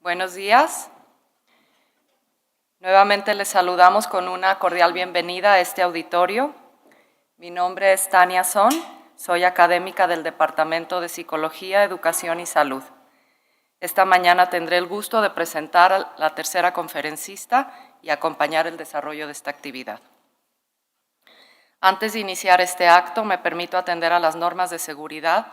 Buenos días. Nuevamente les saludamos con una cordial bienvenida a este auditorio. Mi nombre es Tania Son, soy académica del Departamento de Psicología, Educación y Salud. Esta mañana tendré el gusto de presentar a la tercera conferencista y acompañar el desarrollo de esta actividad. Antes de iniciar este acto, me permito atender a las normas de seguridad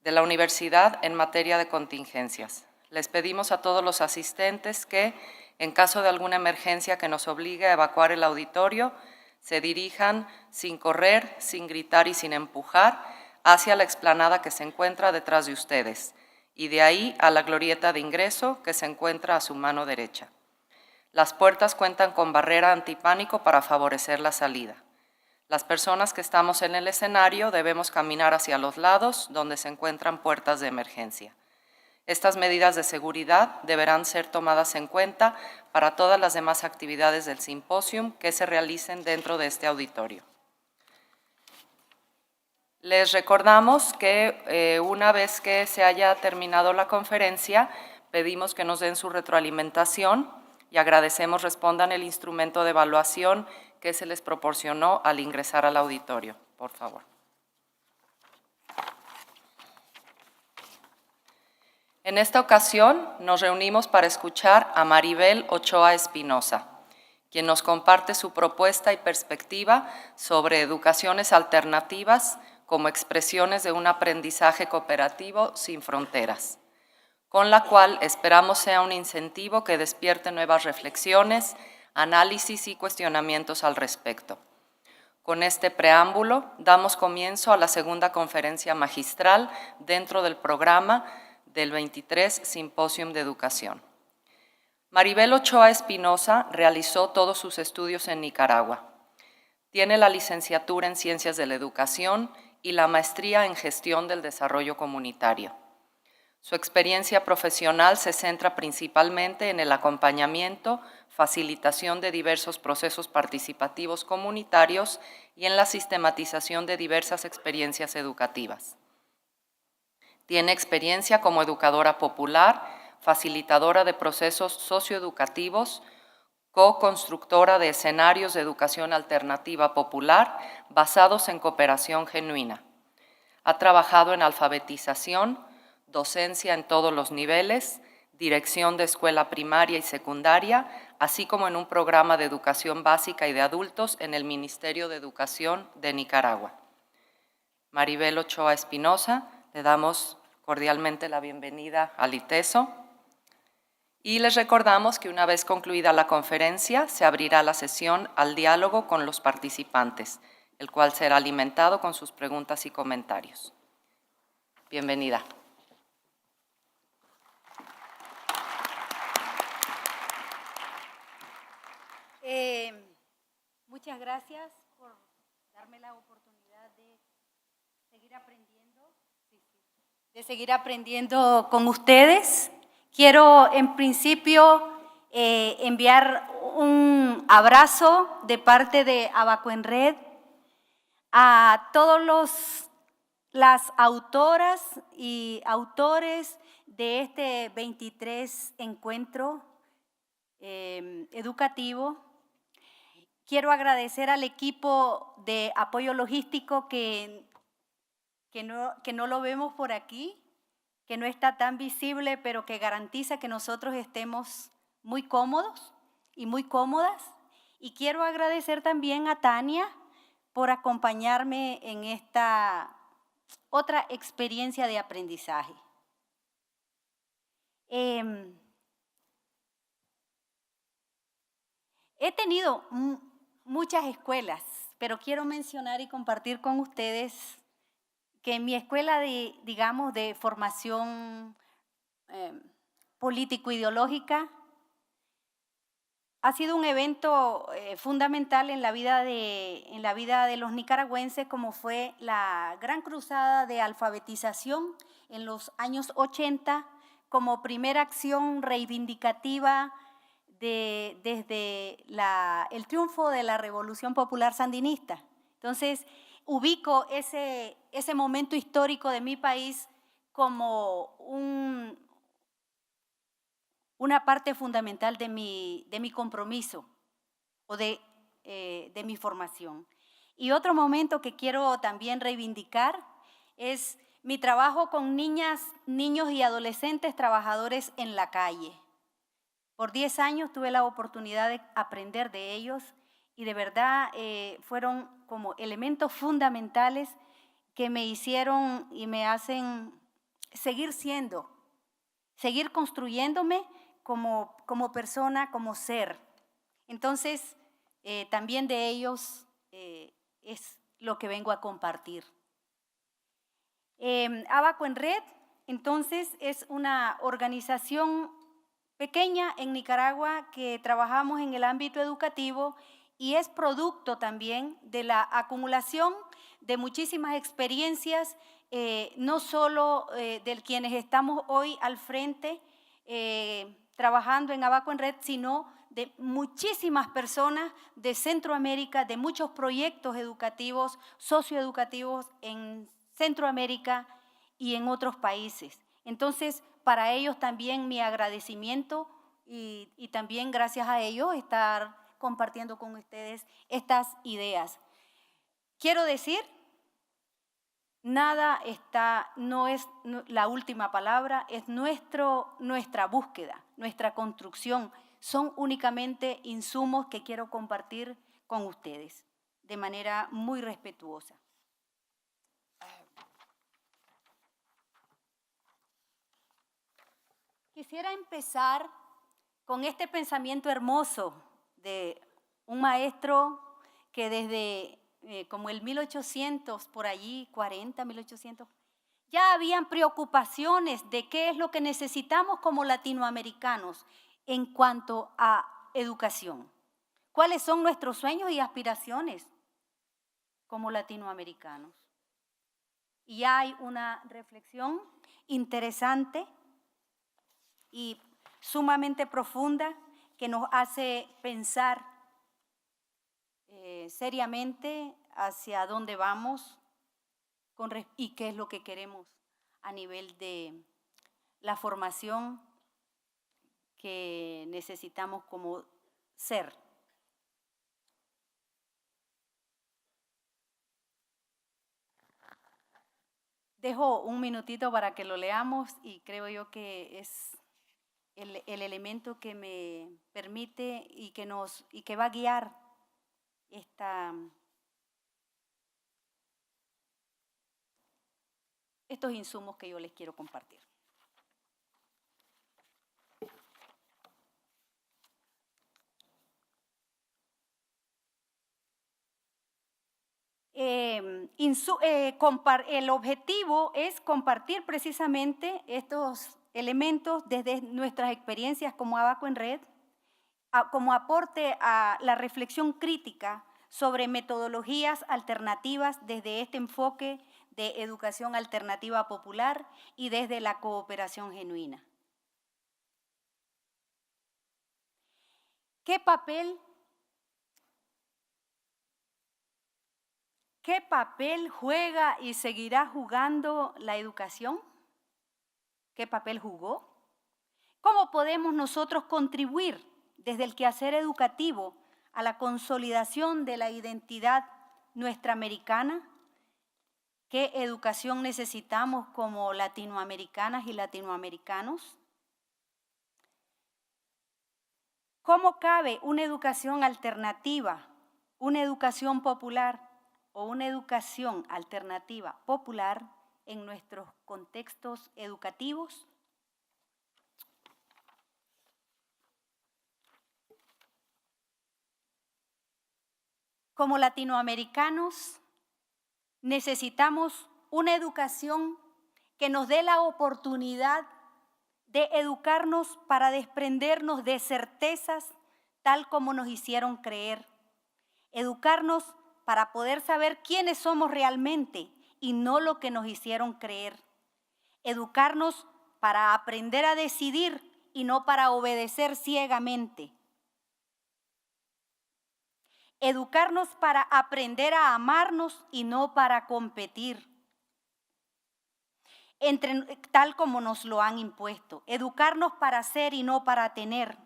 de la universidad en materia de contingencias. Les pedimos a todos los asistentes que, en caso de alguna emergencia que nos obligue a evacuar el auditorio, se dirijan sin correr, sin gritar y sin empujar hacia la explanada que se encuentra detrás de ustedes y de ahí a la glorieta de ingreso que se encuentra a su mano derecha. Las puertas cuentan con barrera antipánico para favorecer la salida. Las personas que estamos en el escenario debemos caminar hacia los lados donde se encuentran puertas de emergencia. Estas medidas de seguridad deberán ser tomadas en cuenta para todas las demás actividades del simposium que se realicen dentro de este auditorio. Les recordamos que una vez que se haya terminado la conferencia, pedimos que nos den su retroalimentación y agradecemos respondan el instrumento de evaluación que se les proporcionó al ingresar al auditorio, por favor. En esta ocasión nos reunimos para escuchar a Maribel Ochoa Espinosa, quien nos comparte su propuesta y perspectiva sobre educaciones alternativas como expresiones de un aprendizaje cooperativo sin fronteras, con la cual esperamos sea un incentivo que despierte nuevas reflexiones, análisis y cuestionamientos al respecto. Con este preámbulo, damos comienzo a la segunda conferencia magistral dentro del programa del 23 Simposium de Educación. Maribel Ochoa Espinosa realizó todos sus estudios en Nicaragua. Tiene la licenciatura en Ciencias de la Educación y la maestría en Gestión del Desarrollo Comunitario. Su experiencia profesional se centra principalmente en el acompañamiento, facilitación de diversos procesos participativos comunitarios y en la sistematización de diversas experiencias educativas. Tiene experiencia como educadora popular, facilitadora de procesos socioeducativos, co-constructora de escenarios de educación alternativa popular basados en cooperación genuina. Ha trabajado en alfabetización, docencia en todos los niveles, dirección de escuela primaria y secundaria, así como en un programa de educación básica y de adultos en el Ministerio de Educación de Nicaragua. Maribel Ochoa Espinosa, le damos cordialmente la bienvenida al ITESO y les recordamos que una vez concluida la conferencia se abrirá la sesión al diálogo con los participantes, el cual será alimentado con sus preguntas y comentarios. Bienvenida. Muchas gracias por darme la oportunidad de seguir aprendiendo con ustedes. Quiero en principio enviar un abrazo de parte de Abaco en Red a todos las autoras y autores de este 23 encuentro educativo. Quiero agradecer al equipo de apoyo logístico que no lo vemos por aquí, que no está tan visible, pero que garantiza que nosotros estemos muy cómodos y muy cómodas. Y quiero agradecer también a Tania por acompañarme en esta otra experiencia de aprendizaje. He tenido muchas escuelas, pero quiero mencionar y compartir con ustedes que en mi escuela de formación político-ideológica ha sido un evento fundamental en la vida de los nicaragüenses, como fue la gran cruzada de alfabetización en los años 80, como primera acción reivindicativa desde el triunfo de la Revolución Popular Sandinista. Entonces, ubico ese momento histórico de mi país como una parte fundamental de mi compromiso o de mi formación. Y otro momento que quiero también reivindicar es mi trabajo con niñas, niños y adolescentes trabajadores en la calle. Por 10 años tuve la oportunidad de aprender de ellos y de verdad fueron como elementos fundamentales que me hicieron y me hacen seguir construyéndome como persona, como ser. Entonces, también de ellos es lo que vengo a compartir. Abaco en Red, entonces, es una organización pequeña en Nicaragua que trabajamos en el ámbito educativo y es producto también de la acumulación de muchísimas experiencias, no solo de quienes estamos hoy al frente trabajando en Abaco en Red, sino de muchísimas personas de Centroamérica, de muchos proyectos educativos, socioeducativos en Centroamérica y en otros países. Entonces, para ellos también mi agradecimiento y también gracias a ellos estar compartiendo con ustedes estas ideas. Quiero decir, no es la última palabra, es nuestra búsqueda, nuestra construcción. Son únicamente insumos que quiero compartir con ustedes de manera muy respetuosa. Quisiera empezar con este pensamiento hermoso de un maestro que desde como el 1800, por allí, 40, 1800, ya habían preocupaciones de qué es lo que necesitamos como latinoamericanos en cuanto a educación. ¿Cuáles son nuestros sueños y aspiraciones como latinoamericanos? Y hay una reflexión interesante y sumamente profunda que nos hace pensar seriamente hacia dónde vamos y qué es lo que queremos a nivel de la formación que necesitamos como ser. Dejo un minutito para que lo leamos y creo yo que es el elemento que me permite y que va a guiar estos insumos que yo les quiero compartir. El objetivo es compartir precisamente estos elementos desde nuestras experiencias como Abaco en Red, como aporte a la reflexión crítica sobre metodologías alternativas desde este enfoque de educación alternativa popular y desde la cooperación genuina. ¿Qué papel juega y seguirá jugando la educación? ¿Qué papel jugó? ¿Cómo podemos nosotros contribuir desde el quehacer educativo a la consolidación de la identidad nuestra americana? ¿Qué educación necesitamos como latinoamericanas y latinoamericanos? ¿Cómo cabe una educación alternativa, una educación popular o una educación alternativa popular en nuestros contextos educativos? Como latinoamericanos, necesitamos una educación que nos dé la oportunidad de educarnos para desprendernos de certezas tal como nos hicieron creer. Educarnos para poder saber quiénes somos realmente y no lo que nos hicieron creer. Educarnos para aprender a decidir y no para obedecer ciegamente. Educarnos para aprender a amarnos y no para competir. tal como nos lo han impuesto. Educarnos para ser y no para tener,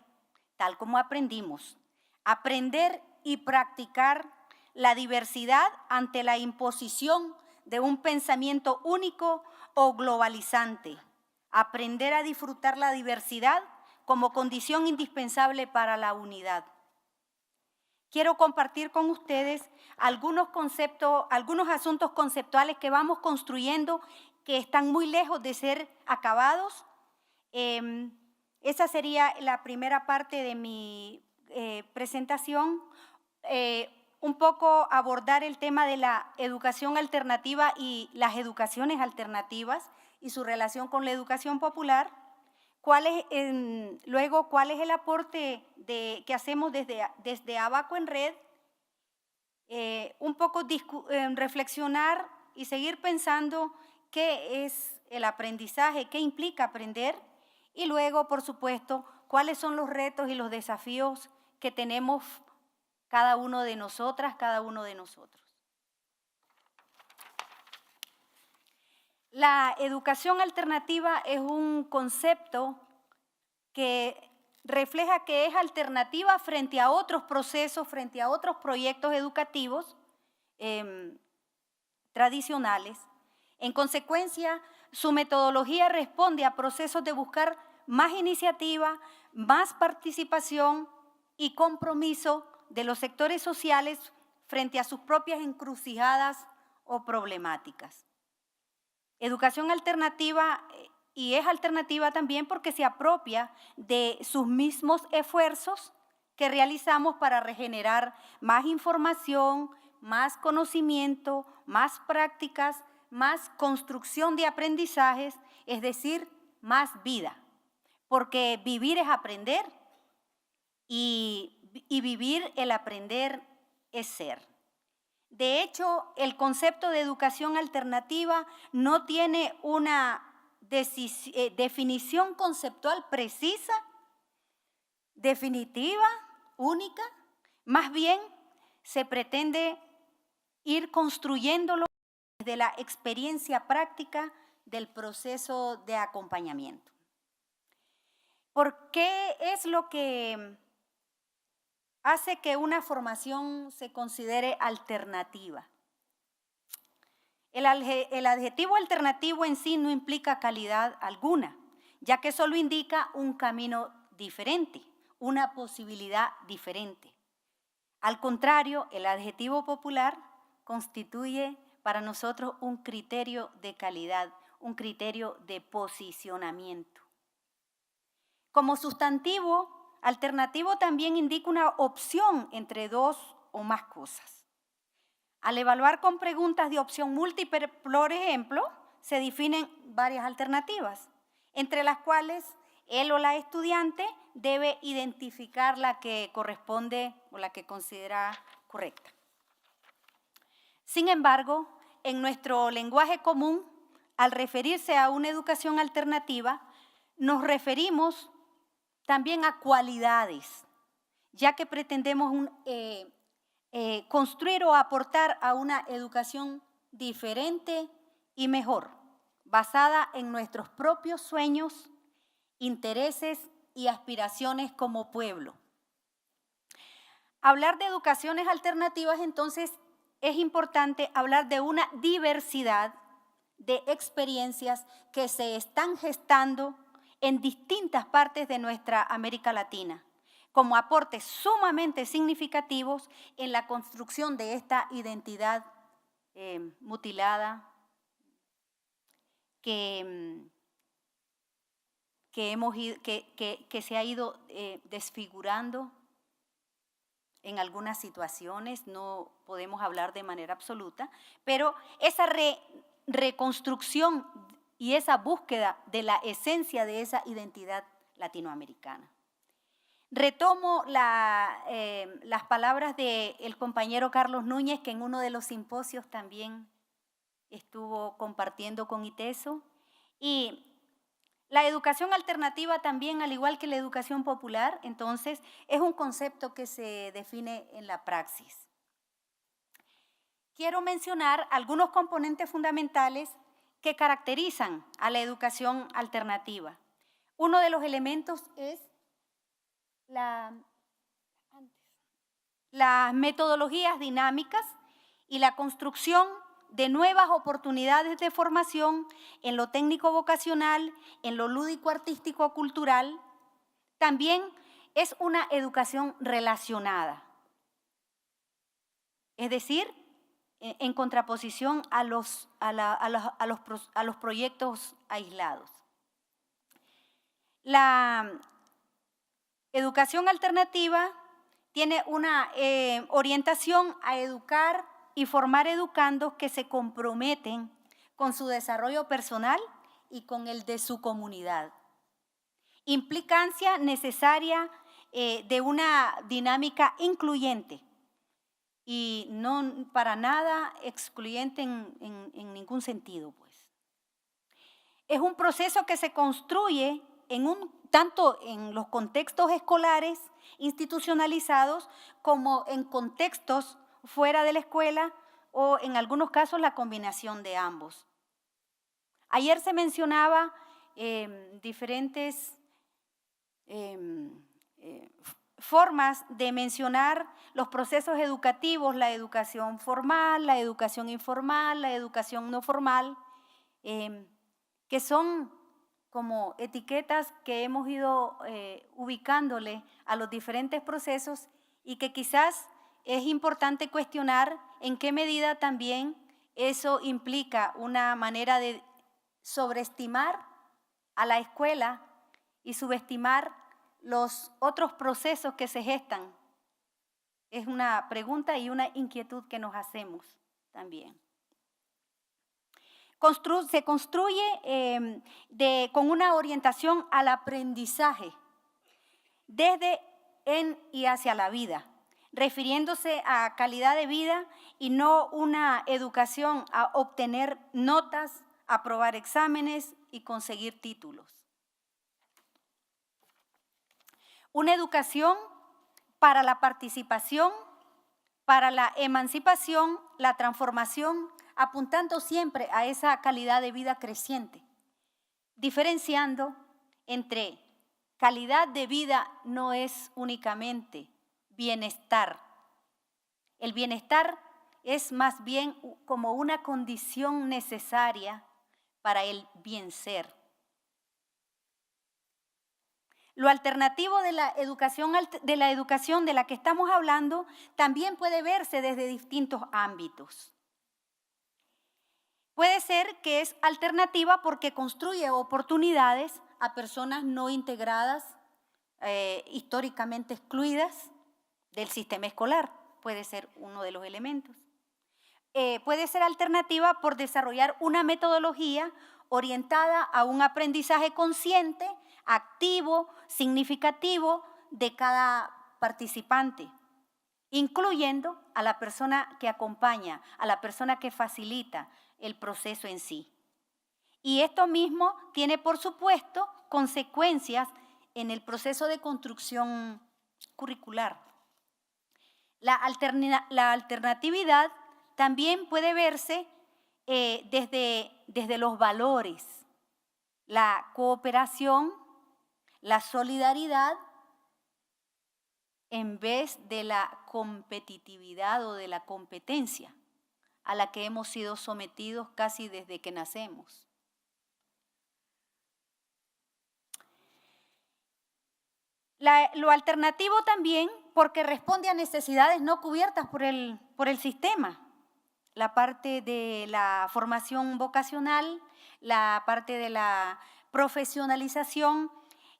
tal como aprendimos. Aprender y practicar la diversidad ante la imposición de un pensamiento único o globalizante. Aprender a disfrutar la diversidad como condición indispensable para la unidad. Quiero compartir con ustedes algunos asuntos conceptuales que vamos construyendo que están muy lejos de ser acabados. Esa sería la primera parte de mi presentación. Un poco abordar el tema de la educación alternativa y las educaciones alternativas y su relación con la educación popular. Luego, ¿cuál es el aporte que hacemos desde Abaco en Red? Un poco reflexionar y seguir pensando qué es el aprendizaje, qué implica aprender, y luego, por supuesto, cuáles son los retos y los desafíos que tenemos cada uno de nosotras, cada uno de nosotros. La educación alternativa es un concepto que refleja que es alternativa frente a otros procesos, frente a otros proyectos educativos tradicionales. En consecuencia, su metodología responde a procesos de buscar más iniciativa, más participación y compromiso de los sectores sociales frente a sus propias encrucijadas o problemáticas. Educación alternativa, y es alternativa también porque se apropia de sus mismos esfuerzos que realizamos para regenerar más información, más conocimiento, más prácticas, más construcción de aprendizajes, es decir, más vida. Porque vivir es aprender y vivir el aprender es ser. De hecho, el concepto de educación alternativa no tiene una definición conceptual precisa, definitiva, única. Más bien, se pretende ir construyéndolo desde la experiencia práctica del proceso de acompañamiento. ¿Por qué es lo que hace que una formación se considere alternativa? El adjetivo alternativo en sí no implica calidad alguna, ya que solo indica un camino diferente, una posibilidad diferente. Al contrario, el adjetivo popular constituye para nosotros un criterio de calidad, un criterio de posicionamiento. Como sustantivo, alternativo también indica una opción entre dos o más cosas. Al evaluar con preguntas de opción múltiple, por ejemplo, se definen varias alternativas, entre las cuales él o la estudiante debe identificar la que corresponde o la que considera correcta. Sin embargo, en nuestro lenguaje común, al referirse a una educación alternativa, nos referimos también a cualidades, ya que pretendemos construir o aportar a una educación diferente y mejor, basada en nuestros propios sueños, intereses y aspiraciones como pueblo. Hablar de educaciones alternativas, entonces, es importante hablar de una diversidad de experiencias que se están gestando en distintas partes de nuestra América Latina, como aportes sumamente significativos en la construcción de esta identidad mutilada que se ha ido desfigurando en algunas situaciones. No podemos hablar de manera absoluta, pero esa reconstrucción y esa búsqueda de la esencia de esa identidad latinoamericana. Retomo las palabras del compañero Carlos Núñez, que en uno de los simposios también estuvo compartiendo con ITESO. Y la educación alternativa también, al igual que la educación popular, entonces, es un concepto que se define en la praxis. Quiero mencionar algunos componentes fundamentales que caracterizan a la educación alternativa. Uno de los elementos es las metodologías dinámicas y la construcción de nuevas oportunidades de formación en lo técnico vocacional, en lo lúdico artístico cultural. También es una educación relacionada, es decir, en contraposición a los proyectos aislados. La educación alternativa tiene una orientación a educar y formar educandos que se comprometen con su desarrollo personal y con el de su comunidad. Implicancia necesaria de una dinámica incluyente y no para nada excluyente en ningún sentido, pues. Es un proceso que se construye tanto en los contextos escolares institucionalizados como en contextos fuera de la escuela o en algunos casos la combinación de ambos. Ayer se mencionaba diferentes formas de mencionar los procesos educativos, la educación formal, la educación informal, la educación no formal, que son como etiquetas que hemos ido ubicándole a los diferentes procesos y que quizás es importante cuestionar en qué medida también eso implica una manera de sobreestimar a la escuela y subestimar los otros procesos que se gestan. Es una pregunta y una inquietud que nos hacemos también. Se construye con una orientación al aprendizaje desde, en y hacia la vida, refiriéndose a calidad de vida y no una educación a obtener notas, aprobar exámenes y conseguir títulos. Una educación para la participación, para la emancipación, la transformación, apuntando siempre a esa calidad de vida creciente, diferenciando entre calidad de vida no es únicamente bienestar. El bienestar es más bien como una condición necesaria para el bien ser. Lo alternativo de la educación de la que estamos hablando también puede verse desde distintos ámbitos. Puede ser que es alternativa porque construye oportunidades a personas no integradas, históricamente excluidas del sistema escolar. Puede ser uno de los elementos. Puede ser alternativa por desarrollar una metodología orientada a un aprendizaje consciente, activo, significativo de cada participante, incluyendo a la persona que acompaña, a la persona que facilita el proceso en sí. Y esto mismo tiene, por supuesto, consecuencias en el proceso de construcción curricular. La alternatividad también puede verse desde los valores, la cooperación, la solidaridad, en vez de la competitividad o de la competencia a la que hemos sido sometidos casi desde que nacemos. Lo alternativo también porque responde a necesidades no cubiertas por el sistema. La parte de la formación vocacional, la parte de la profesionalización,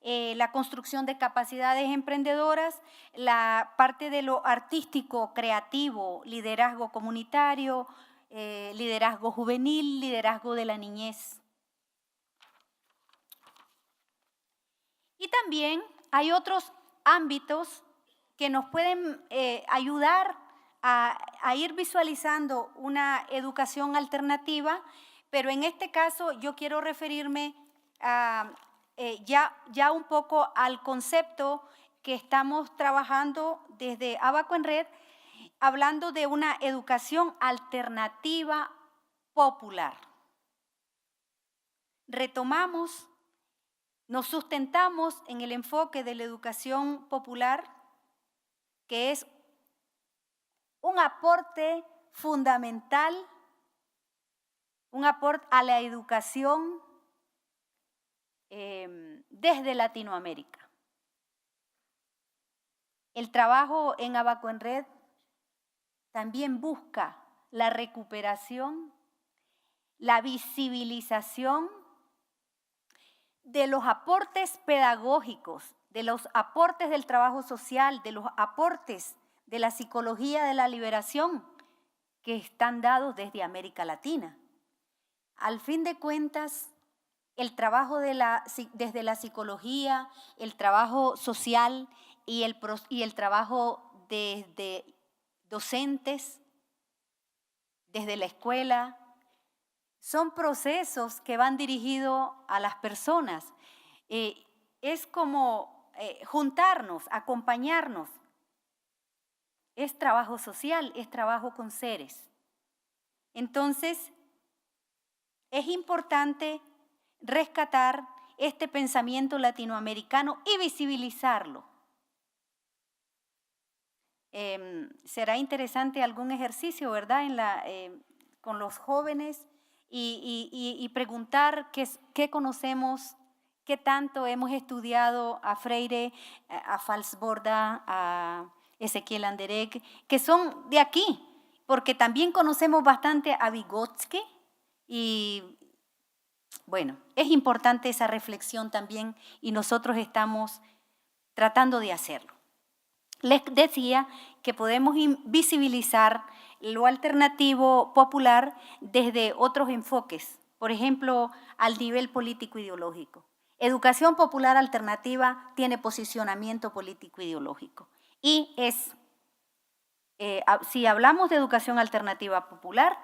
la construcción de capacidades emprendedoras, la parte de lo artístico, creativo, liderazgo comunitario, liderazgo juvenil, liderazgo de la niñez. Y también hay otros ámbitos que nos pueden ayudar a ir visualizando una educación alternativa, pero en este caso yo quiero referirme ya un poco al concepto que estamos trabajando desde Abaco en Red, hablando de una educación alternativa popular. retomamos, nos sustentamos en el enfoque de la educación popular, que es un aporte fundamental, un aporte a la educación desde Latinoamérica. El trabajo en Abaco en Red también busca la recuperación, la visibilización de los aportes pedagógicos, de los aportes del trabajo social, de los aportes de la psicología de la liberación que están dados desde América Latina. Al fin de cuentas, el trabajo desde la psicología, el trabajo social y el trabajo desde docentes, desde la escuela, son procesos que van dirigidos a las personas. Es como juntarnos, acompañarnos. Es trabajo social, es trabajo con seres. Entonces, es importante rescatar este pensamiento latinoamericano y visibilizarlo. Será interesante algún ejercicio, ¿verdad?, con los jóvenes y preguntar qué conocemos, qué tanto hemos estudiado a Freire, a Falsborda, a Ezequiel Anderegg, que son de aquí, porque también conocemos bastante a Vygotsky y bueno, es importante esa reflexión también y nosotros estamos tratando de hacerlo. Les decía que podemos visibilizar lo alternativo popular desde otros enfoques, por ejemplo, al nivel político-ideológico. Educación popular alternativa tiene posicionamiento político-ideológico y si hablamos de educación alternativa popular,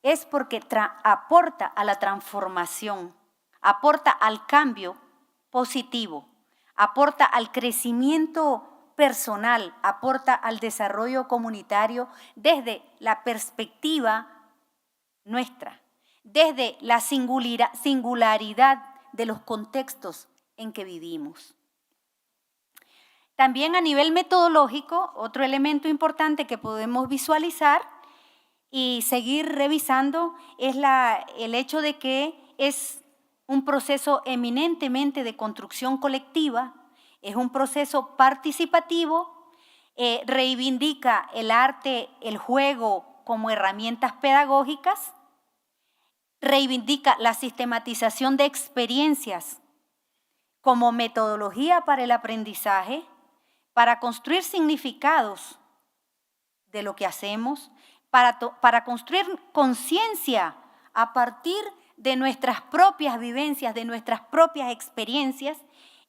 es porque aporta a la transformación, aporta al cambio positivo, aporta al crecimiento personal, aporta al desarrollo comunitario desde la perspectiva nuestra, desde la singularidad de los contextos en que vivimos. También a nivel metodológico, otro elemento importante que podemos visualizar y seguir revisando es el hecho de que es un proceso eminentemente de construcción colectiva, es un proceso participativo, reivindica el arte, el juego como herramientas pedagógicas, reivindica la sistematización de experiencias como metodología para el aprendizaje, para construir significados de lo que hacemos, para construir conciencia a partir de nuestras propias vivencias, de nuestras propias experiencias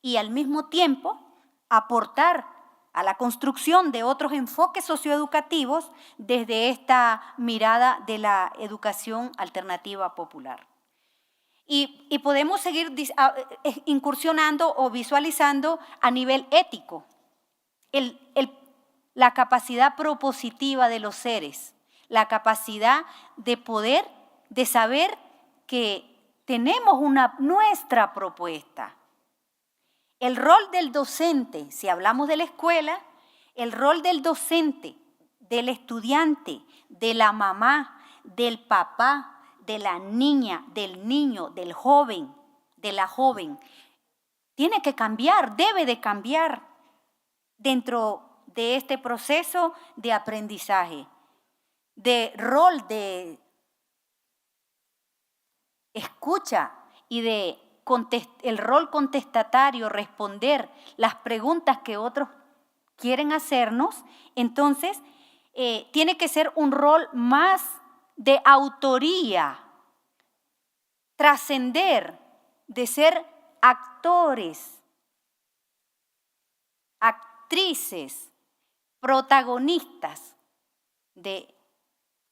y al mismo tiempo aportar a la construcción de otros enfoques socioeducativos desde esta mirada de la educación alternativa popular. Y podemos seguir incursionando o visualizando a nivel ético la capacidad propositiva de los seres, la capacidad de poder, de saber que tenemos nuestra propuesta. El rol del docente, si hablamos de la escuela, el rol del docente, del estudiante, de la mamá, del papá, de la niña, del niño, del joven, de la joven, tiene que cambiar, debe de cambiar dentro de este proceso de aprendizaje, de rol de escucha y de el rol contestatario, responder las preguntas que otros quieren hacernos. Entonces, tiene que ser un rol más de autoría, trascender, de ser actores, actrices, protagonistas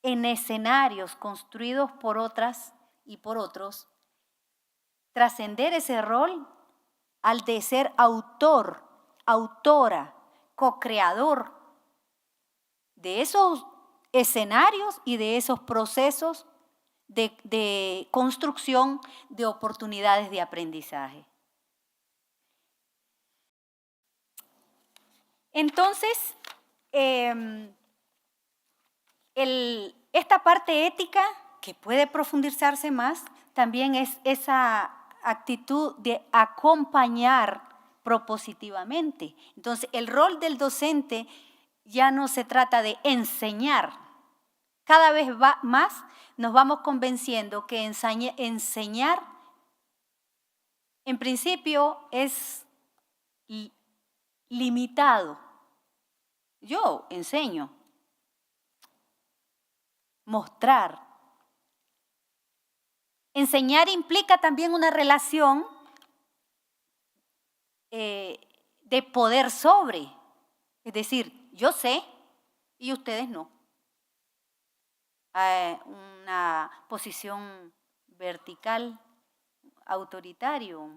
en escenarios construidos por otras y por otros, trascender ese rol al de ser autor, autora, co-creador de esos escenarios y de esos procesos de construcción de oportunidades de aprendizaje. Entonces, esta parte ética, que puede profundizarse más, también es esa actitud de acompañar propositivamente. Entonces, el rol del docente ya no se trata de enseñar. Cada vez más nos vamos convenciendo que enseñar, en principio, es limitado. Yo enseño. Mostrar. Enseñar implica también una relación de poder sobre. Es decir, yo sé y ustedes no. Una posición vertical, autoritario.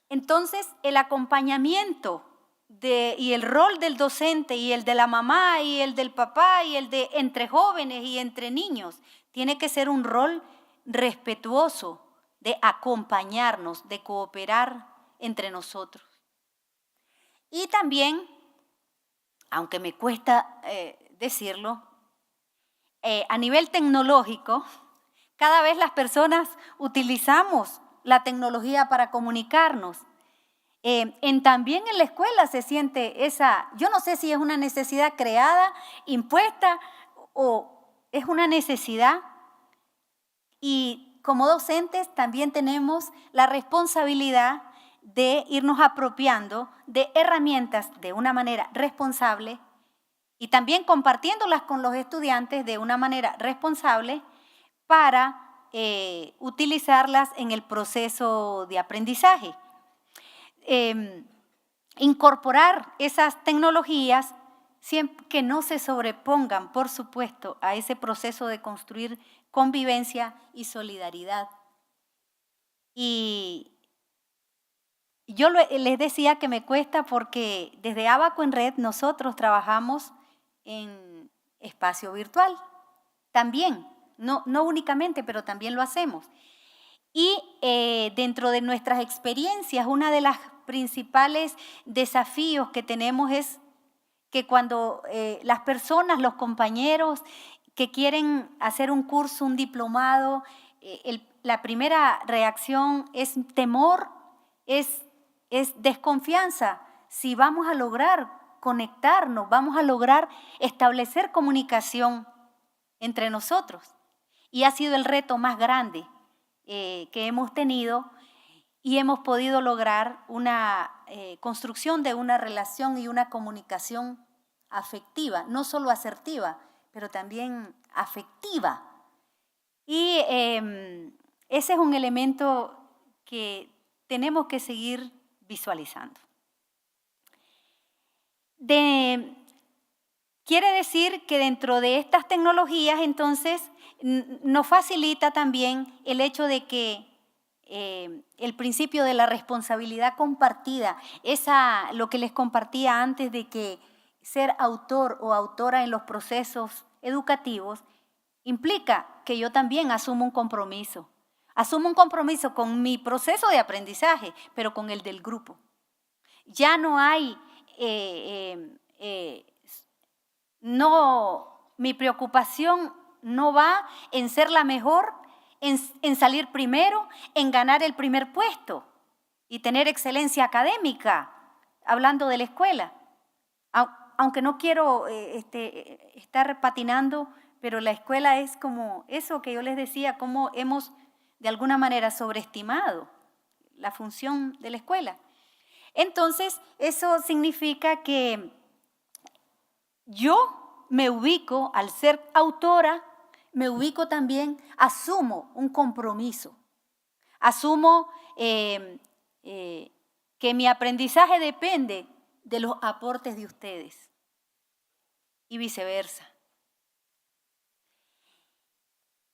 Entonces, el acompañamiento y el rol del docente y el de la mamá y el del papá y el de entre jóvenes y entre niños tiene que ser un rol respetuoso de acompañarnos, de cooperar entre nosotros. Y también, aunque me cuesta decirlo, a nivel tecnológico, cada vez las personas utilizamos la tecnología para comunicarnos. También en la escuela se siente esa, yo no sé si es una necesidad creada, impuesta o es una necesidad. Y como docentes también tenemos la responsabilidad de irnos apropiando de herramientas de una manera responsable y también compartiéndolas con los estudiantes de una manera responsable para utilizarlas en el proceso de aprendizaje. Incorporar esas tecnologías siempre que no se sobrepongan, por supuesto, a ese proceso de construir convivencia y solidaridad. Y yo les decía que me cuesta porque desde Abaco en Red nosotros trabajamos en espacio virtual. También, no únicamente, pero también lo hacemos. Y dentro de nuestras experiencias, una de las principales desafíos que tenemos es que cuando las personas, los compañeros que quieren hacer un curso, un diplomado, la primera reacción es temor, es desconfianza. Si vamos a lograr conectarnos, vamos a lograr establecer comunicación entre nosotros. Y ha sido el reto más grande que hemos tenido y hemos podido lograr una construcción de una relación y una comunicación afectiva, no solo asertiva, pero también afectiva. Y ese es un elemento que tenemos que seguir visualizando. Quiere decir que dentro de estas tecnologías, entonces, nos facilita también el hecho de que el principio de la responsabilidad compartida, lo que les compartía antes de que ser autor o autora en los procesos educativos, implica que yo también asumo un compromiso. Asumo un compromiso con mi proceso de aprendizaje, pero con el del grupo. Ya no hay, mi preocupación no va en ser la mejor, en salir primero, en ganar el primer puesto y tener excelencia académica, hablando de la escuela. Aunque no quiero estar patinando, pero la escuela es como eso que yo les decía, cómo hemos de alguna manera sobreestimado la función de la escuela. Entonces, eso significa que yo me ubico, al ser autora, me ubico también, asumo un compromiso. Asumo que mi aprendizaje depende de los aportes de ustedes y viceversa.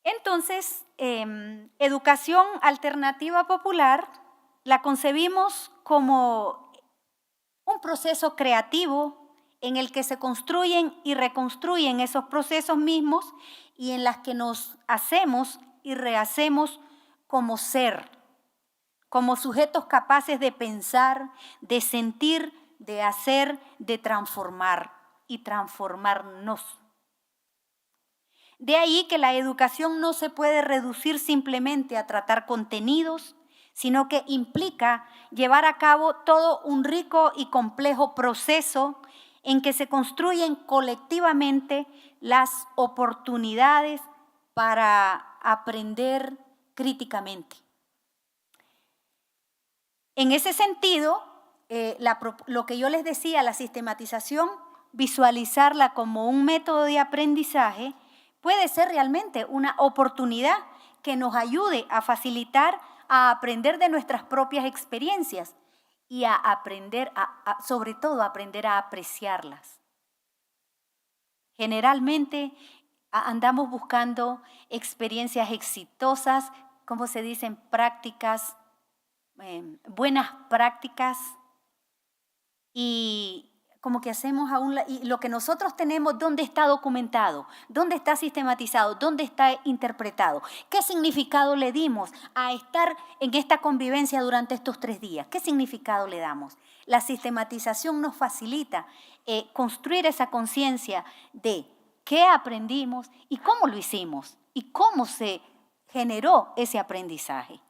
Entonces, educación alternativa popular la concebimos como un proceso creativo en el que se construyen y reconstruyen esos procesos mismos y en las que nos hacemos y rehacemos como ser, como sujetos capaces de pensar, de sentir, de hacer, de transformar y transformarnos. De ahí que la educación no se puede reducir simplemente a tratar contenidos, sino que implica llevar a cabo todo un rico y complejo proceso en que se construyen colectivamente las oportunidades para aprender críticamente. En ese sentido, lo que yo les decía, la sistematización, visualizarla como un método de aprendizaje, puede ser realmente una oportunidad que nos ayude a facilitar a aprender de nuestras propias experiencias y a aprender, sobre todo, a aprender a apreciarlas. Generalmente andamos buscando experiencias exitosas, como se dicen, prácticas, buenas prácticas, y como que hacemos y lo que nosotros tenemos, ¿dónde está documentado? ¿Dónde está sistematizado? ¿Dónde está interpretado? ¿Qué significado le dimos a estar en esta convivencia durante estos 3 días? ¿Qué significado le damos? La sistematización nos facilita construir esa conciencia de qué aprendimos y cómo lo hicimos y cómo se generó ese aprendizaje.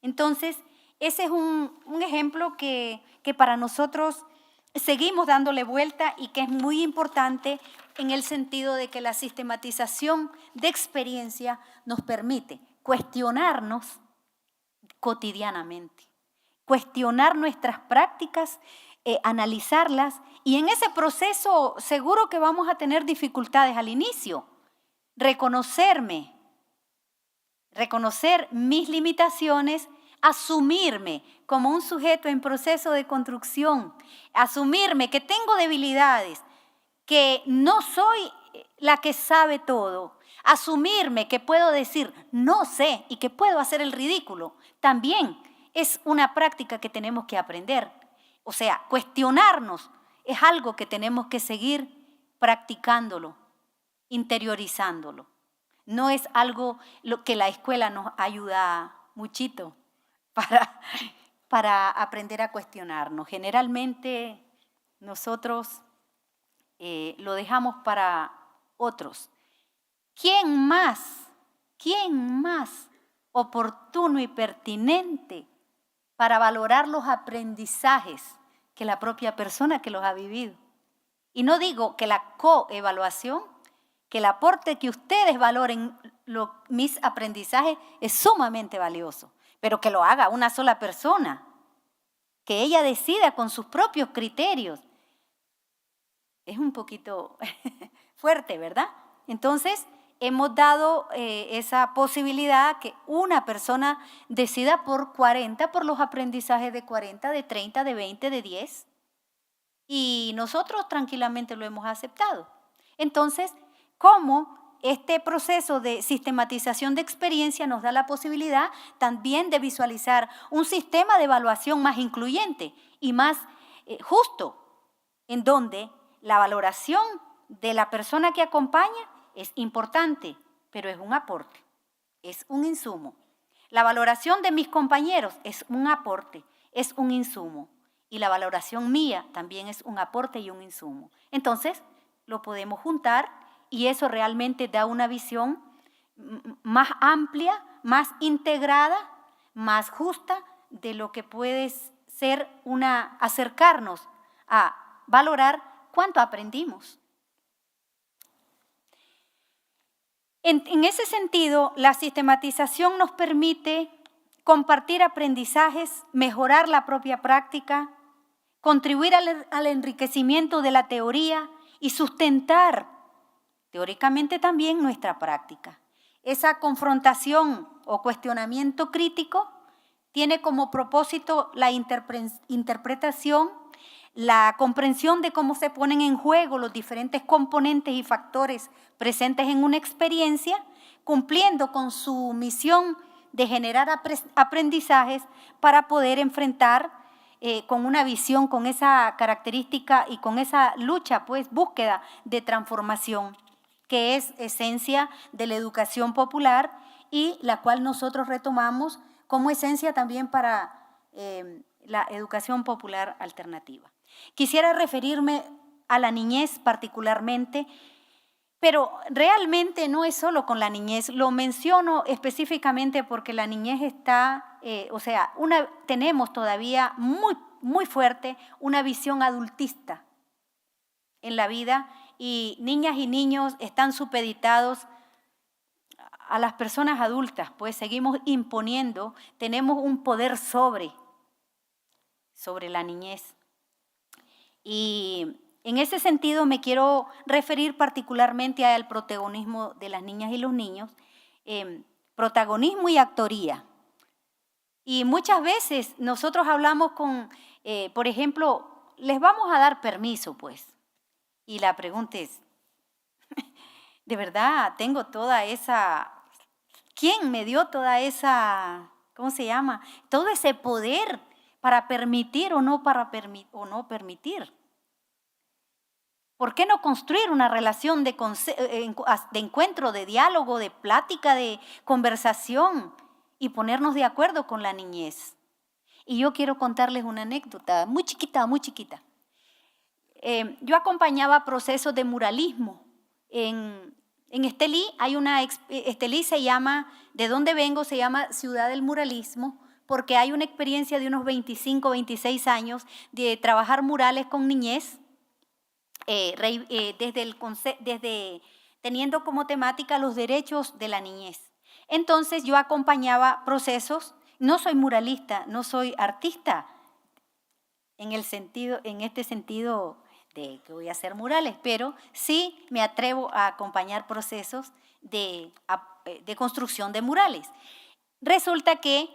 Entonces, ese es un ejemplo que para nosotros seguimos dándole vuelta y que es muy importante en el sentido de que la sistematización de experiencia nos permite cuestionarnos cotidianamente, cuestionar nuestras prácticas, analizarlas, y en ese proceso seguro que vamos a tener dificultades al inicio. Reconocer mis limitaciones, asumirme como un sujeto en proceso de construcción, asumirme que tengo debilidades, que no soy la que sabe todo, asumirme que puedo decir no sé y que puedo hacer el ridículo, también es una práctica que tenemos que aprender. O sea, cuestionarnos es algo que tenemos que seguir practicándolo, interiorizándolo. No es algo que la escuela nos ayuda muchito para aprender a cuestionarnos. Generalmente nosotros lo dejamos para otros. ¿Quién más oportuno y pertinente para valorar los aprendizajes que la propia persona que los ha vivido? Y no digo que la coevaluación, que el aporte que ustedes valoren mis aprendizajes es sumamente valioso, pero que lo haga una sola persona, que ella decida con sus propios criterios. Es un poquito fuerte, ¿verdad? Entonces, hemos dado esa posibilidad que una persona decida por los aprendizajes de 40, de 30, de 20, de 10, y nosotros tranquilamente lo hemos aceptado. Entonces, ¿cómo este proceso de sistematización de experiencia nos da la posibilidad también de visualizar un sistema de evaluación más incluyente y más justo, en donde la valoración de la persona que acompaña es importante, pero es un aporte, es un insumo. La valoración de mis compañeros es un aporte, es un insumo. Y la valoración mía también es un aporte y un insumo. Entonces, lo podemos juntar y eso realmente da una visión más amplia, más integrada, más justa de lo que puede ser acercarnos a valorar cuánto aprendimos. En ese sentido, la sistematización nos permite compartir aprendizajes, mejorar la propia práctica, contribuir al enriquecimiento de la teoría y sustentar teóricamente también nuestra práctica. Esa confrontación o cuestionamiento crítico tiene como propósito la interpretación, la comprensión de cómo se ponen en juego los diferentes componentes y factores presentes en una experiencia, cumpliendo con su misión de generar aprendizajes para poder enfrentar con una visión, con esa característica y con esa lucha, pues búsqueda de transformación, que es esencia de la educación popular y la cual nosotros retomamos como esencia también para la educación popular alternativa. Quisiera referirme a la niñez particularmente, pero realmente no es solo con la niñez, lo menciono específicamente porque la niñez está, tenemos todavía muy fuerte una visión adultista en la vida y niñas y niños están supeditados a las personas adultas, pues seguimos imponiendo, tenemos un poder sobre la niñez. Y en ese sentido me quiero referir particularmente al protagonismo de las niñas y los niños, protagonismo y actoría. Y muchas veces nosotros hablamos con, por ejemplo, les vamos a dar permiso, pues. Y la pregunta es, ¿de verdad tengo toda esa, quién me dio toda esa, ¿cómo se llama? Todo ese poder para permitir o no permitir. ¿Por qué no construir una relación de encuentro, de diálogo, de plática, de conversación y ponernos de acuerdo con la niñez? Y yo quiero contarles una anécdota muy chiquita, muy chiquita. Yo acompañaba procesos de muralismo. En Estelí hay Estelí se llama, de donde vengo, se llama Ciudad del Muralismo, porque hay una experiencia de unos 25, 26 años de trabajar murales con niñez, desde teniendo como temática los derechos de la niñez. Entonces yo acompañaba procesos, no soy muralista, no soy artista en este sentido de que voy a hacer murales, pero sí me atrevo a acompañar procesos de construcción de murales. Resulta que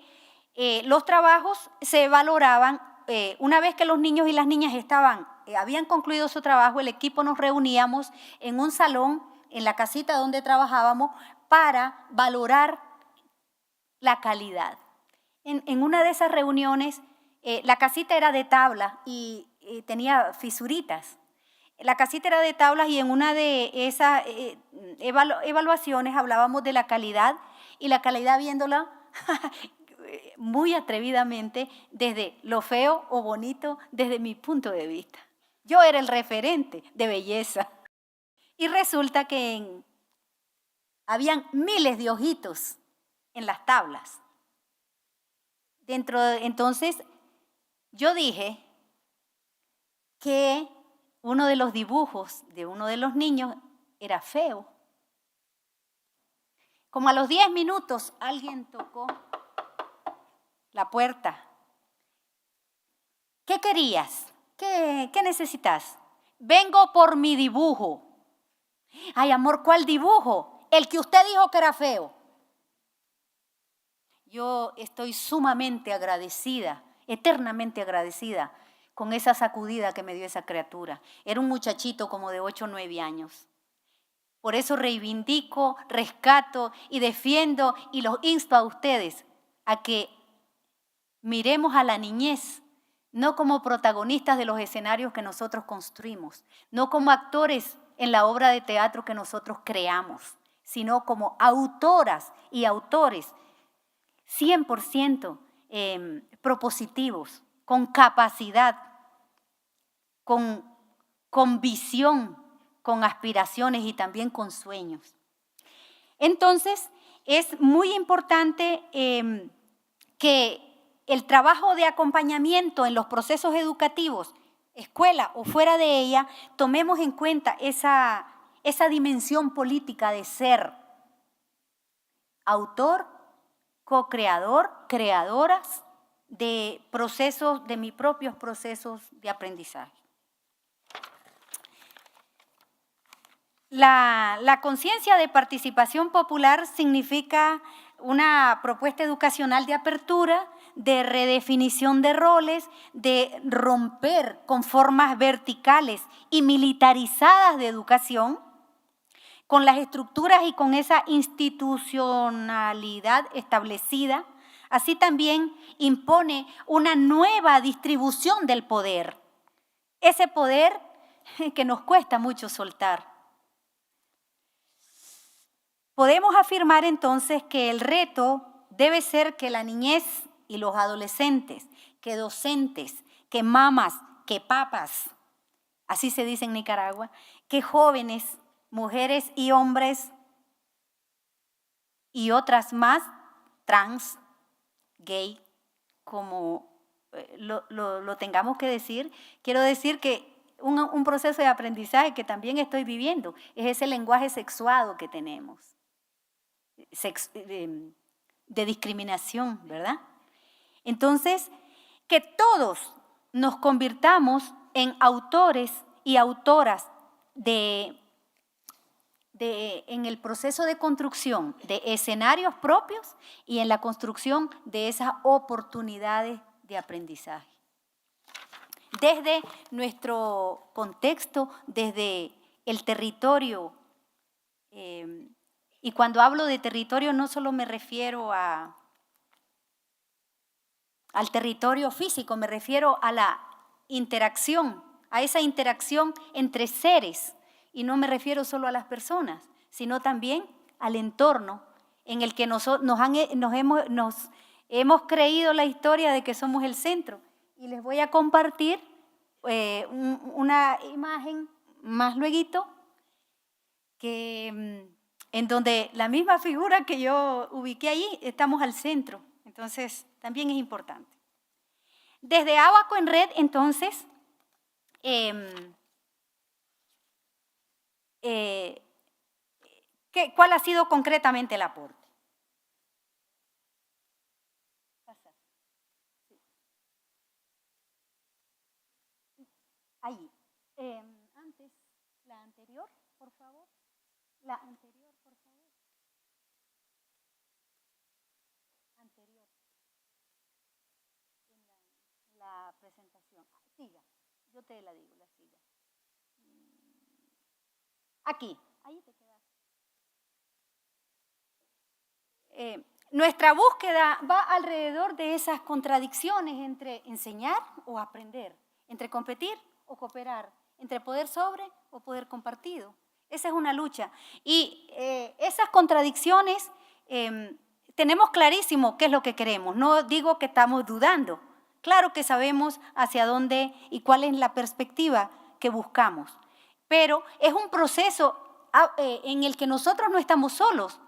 los trabajos se valoraban una vez que los niños y las niñas habían concluido su trabajo, el equipo nos reuníamos en un salón, en la casita donde trabajábamos, para valorar la calidad. En una de esas reuniones, la casita era de tabla y tenía fisuritas. La casita era de tablas y en una de esas evaluaciones hablábamos de la calidad y la calidad viéndola muy atrevidamente desde lo feo o bonito desde mi punto de vista. Yo era el referente de belleza y resulta que habían miles de ojitos en las tablas. Entonces yo dije que uno de los dibujos de uno de los niños era feo. Como a los 10 minutos alguien tocó la puerta. ¿Qué querías? ¿Qué necesitas? Vengo por mi dibujo. Ay, amor, ¿cuál dibujo? El que usted dijo que era feo. Yo estoy sumamente agradecida, eternamente agradecida con esa sacudida que me dio esa criatura. Era un muchachito como de 8 o 9 años. Por eso reivindico, rescato y defiendo y los insto a ustedes a que miremos a la niñez no como protagonistas de los escenarios que nosotros construimos, no como actores en la obra de teatro que nosotros creamos, sino como autoras y autores 100% propositivos, con capacidad, con visión, con aspiraciones y también con sueños. Entonces, es muy importante que el trabajo de acompañamiento en los procesos educativos, escuela o fuera de ella, tomemos en cuenta esa dimensión política de ser autor, co-creador, creadoras de procesos, de mis propios procesos de aprendizaje. La conciencia de participación popular significa una propuesta educacional de apertura, de redefinición de roles, de romper con formas verticales y militarizadas de educación, con las estructuras y con esa institucionalidad establecida, así también impone una nueva distribución del poder. Ese poder que nos cuesta mucho soltar. Podemos afirmar entonces que el reto debe ser que la niñez y los adolescentes, que docentes, que mamás, que papas, así se dice en Nicaragua, que jóvenes, mujeres y hombres y otras más, trans, gay, como lo tengamos que decir. Quiero decir que un proceso de aprendizaje que también estoy viviendo es ese lenguaje sexuado que tenemos, de discriminación, ¿verdad? Entonces, que todos nos convirtamos en autores y autoras en el proceso de construcción de escenarios propios y en la construcción de esas oportunidades de aprendizaje. Desde nuestro contexto, desde el territorio, y cuando hablo de territorio no solo me refiero al territorio físico, me refiero a la interacción, a esa interacción entre seres, y no me refiero solo a las personas, sino también al entorno en el que hemos creído la historia de que somos el centro. Y les voy a compartir una imagen más lueguito, en donde la misma figura que yo ubiqué allí, estamos al centro. Entonces, también es importante. Desde Abaco en Red, entonces, ¿cuál ha sido concretamente el aporte? Ahí. Antes, la anterior, por favor. La anterior, por favor. Anterior. En la presentación. Siga. Yo te la digo, la siga. Aquí. Ahí te quedas. Nuestra búsqueda va alrededor de esas contradicciones entre enseñar o aprender, entre competir o cooperar, entre poder sobre o poder compartido. Esa es una lucha. Y esas contradicciones tenemos clarísimo qué es lo que queremos. No digo que estamos dudando. Claro que sabemos hacia dónde y cuál es la perspectiva que buscamos. Pero es un proceso en el que nosotros no estamos solos.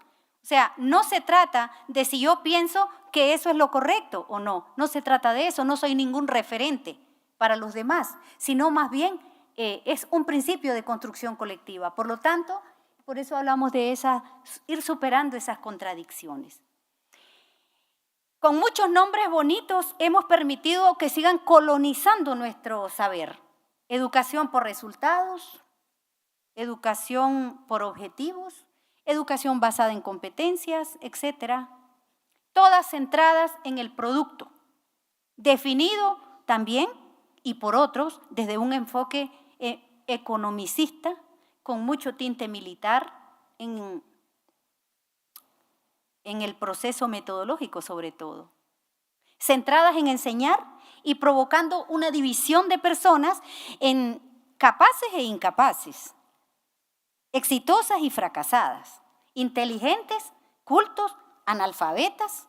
O sea, no se trata de si yo pienso que eso es lo correcto o no. No se trata de eso. No soy ningún referente para los demás, sino más bien es un principio de construcción colectiva. Por lo tanto, por eso hablamos de ir superando esas contradicciones. Con muchos nombres bonitos hemos permitido que sigan colonizando nuestro saber. Educación por resultados, educación por objetivos, educación basada en competencias, etcétera. Todas centradas en el producto, definido también y por otros desde un enfoque economicista con mucho tinte militar en el proceso metodológico sobre todo, centradas en enseñar y provocando una división de personas en capaces e incapaces, exitosas y fracasadas, inteligentes, cultos, analfabetas,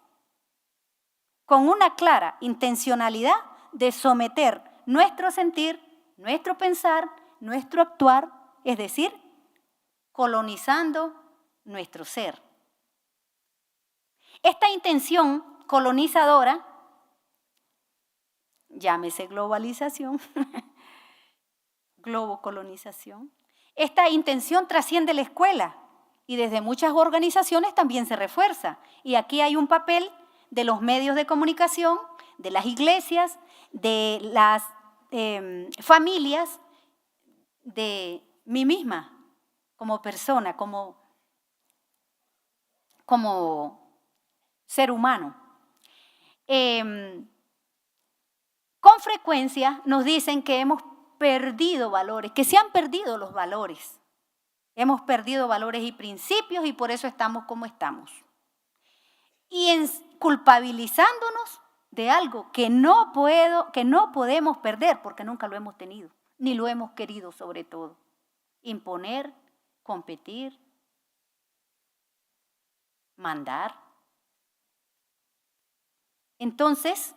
con una clara intencionalidad de someter nuestro sentir, nuestro pensar, nuestro actuar, es decir, colonizando nuestro ser. Esta intención colonizadora, llámese globalización, globocolonización, esta intención trasciende la escuela y desde muchas organizaciones también se refuerza. Y aquí hay un papel de los medios de comunicación, de las iglesias, de las familias, de mí misma como persona, como ser humano. Con frecuencia nos dicen que hemos perdido valores, que se han perdido los valores. Hemos perdido valores y principios y por eso estamos como estamos. y culpabilizándonos de algo que no podemos perder porque nunca lo hemos tenido, ni lo hemos querido sobre todo. Imponer, competir, mandar. Entonces,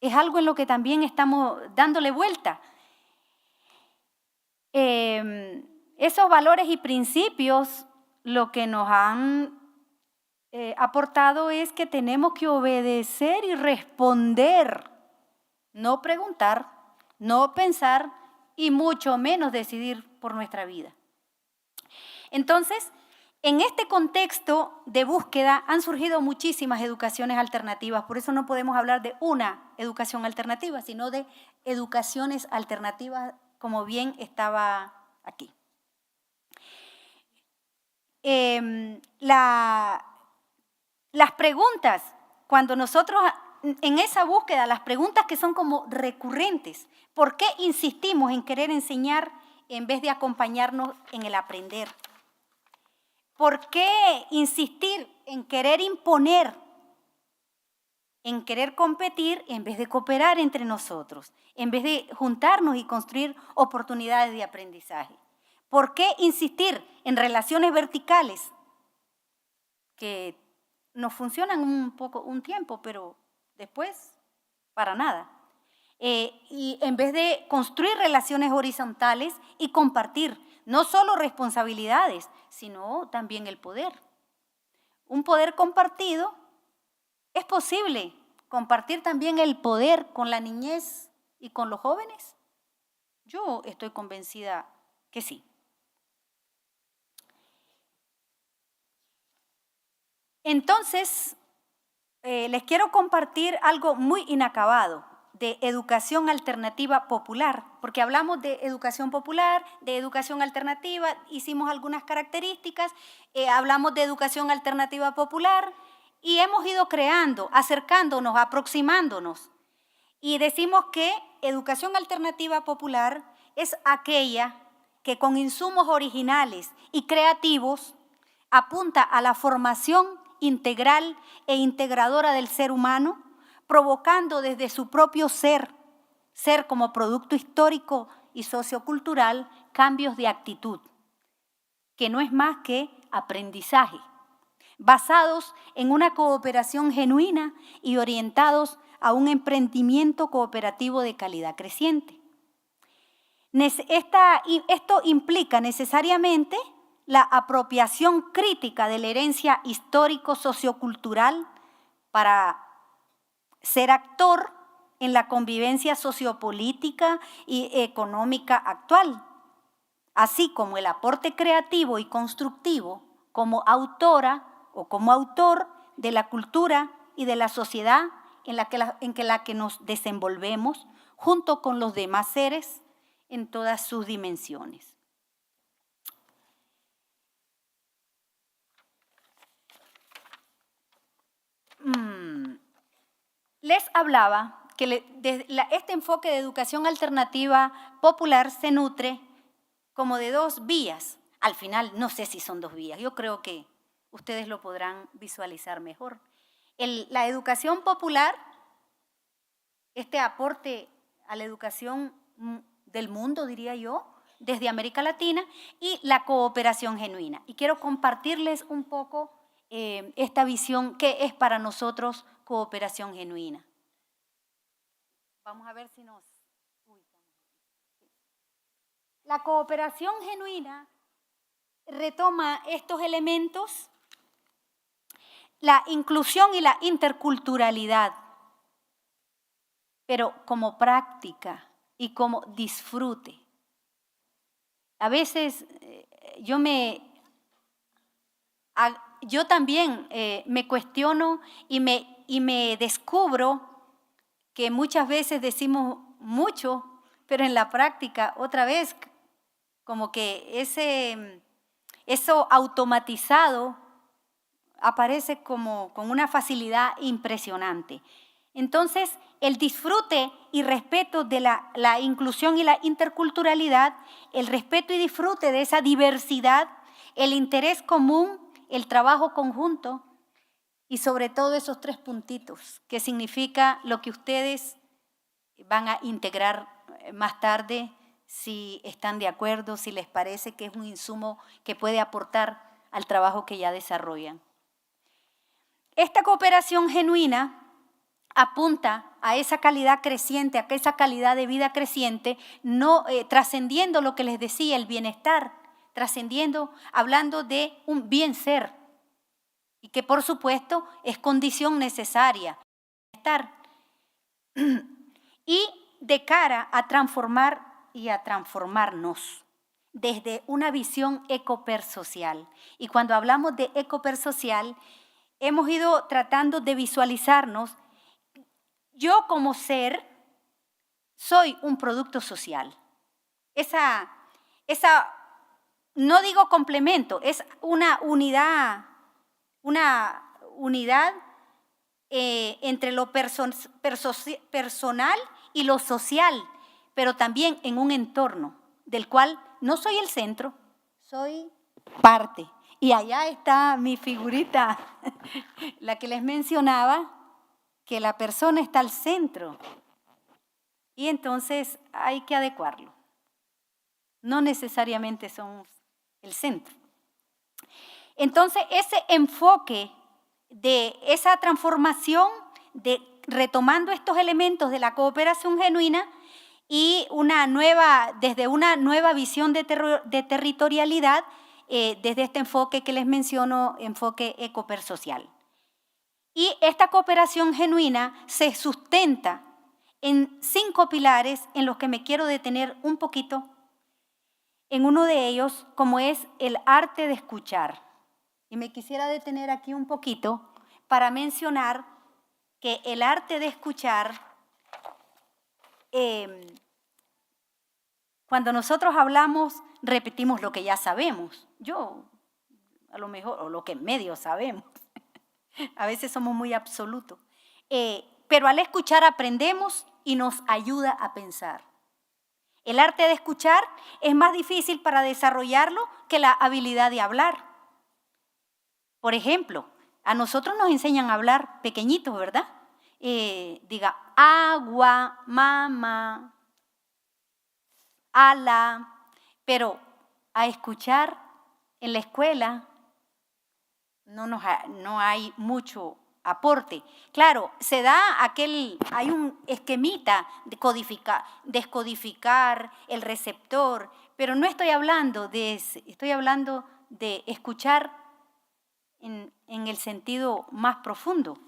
es algo en lo que también estamos dándole vuelta. Esos valores y principios lo que nos han aportado es que tenemos que obedecer y responder, no preguntar, no pensar y mucho menos decidir por nuestra vida. Entonces, en este contexto de búsqueda han surgido muchísimas educaciones alternativas, por eso no podemos hablar de una educación alternativa, sino de educaciones alternativas, como bien estaba aquí. Las preguntas, cuando nosotros en esa búsqueda, las preguntas que son como recurrentes, ¿por qué insistimos en querer enseñar en vez de acompañarnos en el aprender? ¿Por qué insistir en querer imponer, en querer competir en vez de cooperar entre nosotros, en vez de juntarnos y construir oportunidades de aprendizaje? ¿Por qué insistir en relaciones verticales que nos funcionan un tiempo, pero después para nada? Y en vez de construir relaciones horizontales y compartir no solo responsabilidades, sino también el poder. Un poder compartido, ¿es posible compartir también el poder con la niñez y con los jóvenes? Yo estoy convencida que sí. Entonces, les quiero compartir algo muy inacabado de educación alternativa popular, porque hablamos de educación popular, de educación alternativa, hicimos algunas características, hablamos de educación alternativa popular y hemos ido creando, acercándonos, aproximándonos. Y decimos que educación alternativa popular es aquella que con insumos originales y creativos apunta a la formación integral e integradora del ser humano, provocando desde su propio ser como producto histórico y sociocultural, cambios de actitud, que no es más que aprendizaje, basados en una cooperación genuina y orientados a un emprendimiento cooperativo de calidad creciente. Esto implica necesariamente la apropiación crítica de la herencia histórico-sociocultural para ser actor en la convivencia sociopolítica y económica actual, así como el aporte creativo y constructivo como autora o como autor de la cultura y de la sociedad en la que nos desenvolvemos junto con los demás seres en todas sus dimensiones. Les hablaba que este enfoque de educación alternativa popular se nutre como de dos vías. Al final, no sé si son dos vías, yo creo que ustedes lo podrán visualizar mejor. La educación popular, este aporte a la educación del mundo, diría yo, desde América Latina, y la cooperación genuina. Y quiero compartirles un poco esta visión que es para nosotros cooperación genuina. Vamos a ver si nos ubicamos. La cooperación genuina retoma estos elementos, la inclusión y la interculturalidad, pero como práctica y como disfrute. A veces yo también me cuestiono y me descubro que muchas veces decimos mucho, pero en la práctica otra vez como que eso automatizado aparece como con una facilidad impresionante. Entonces, el disfrute y respeto de la inclusión y la interculturalidad, el respeto y disfrute de esa diversidad, el interés común, el trabajo conjunto, y sobre todo esos 3 puntitos, que significa lo que ustedes van a integrar más tarde, si están de acuerdo, si les parece que es un insumo que puede aportar al trabajo que ya desarrollan. Esta cooperación genuina apunta a esa calidad creciente, a esa calidad de vida creciente, no trascendiendo lo que les decía, el bienestar, trascendiendo, hablando de un bien ser, y que por supuesto es condición necesaria. Y de cara a transformar y a transformarnos desde una visión ecopersocial. Y cuando hablamos de ecopersocial, hemos ido tratando de visualizarnos. Yo como ser soy un producto social. Esa no digo complemento, es una unidad entre lo personal y lo social, pero también en un entorno del cual no soy el centro, soy parte. Y allá está mi figurita, la que les mencionaba, que la persona está al centro. Y entonces hay que adecuarlo. No necesariamente somos el centro. Entonces ese enfoque de esa transformación, de retomando estos elementos de la cooperación genuina y desde una nueva visión de territorialidad, desde este enfoque que les menciono, enfoque ecopersocial. Y esta cooperación genuina se sustenta en 5 pilares en los que me quiero detener un poquito. En uno de ellos, como es el arte de escuchar. Y me quisiera detener aquí un poquito para mencionar que el arte de escuchar, cuando nosotros hablamos, repetimos lo que ya sabemos. Yo, a lo mejor, o lo que medio sabemos. A veces somos muy absolutos. Pero al escuchar aprendemos y nos ayuda a pensar. El arte de escuchar es más difícil para desarrollarlo que la habilidad de hablar. Por ejemplo, a nosotros nos enseñan a hablar pequeñitos, ¿verdad? Diga agua, mamá, ala, pero a escuchar en la escuela no hay mucho aporte. Claro, hay un esquemita de descodificar el receptor, pero no estoy hablando de ese, estoy hablando de escuchar en el sentido más profundo.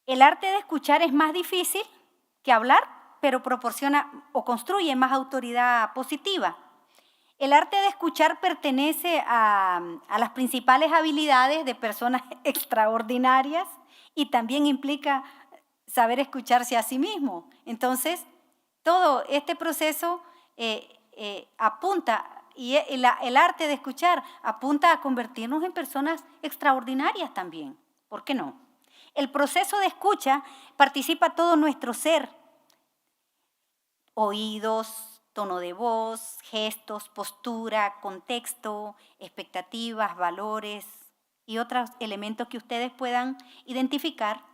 El arte de escuchar es más difícil que hablar, pero proporciona o construye más autoridad positiva. El arte de escuchar pertenece a las principales habilidades de personas extraordinarias y también implica saber escucharse a sí mismo. Entonces, todo este proceso apunta, y el arte de escuchar apunta a convertirnos en personas extraordinarias también. ¿Por qué no? El proceso de escucha participa todo nuestro ser. Oídos, tono de voz, gestos, postura, contexto, expectativas, valores y otros elementos que ustedes puedan identificar.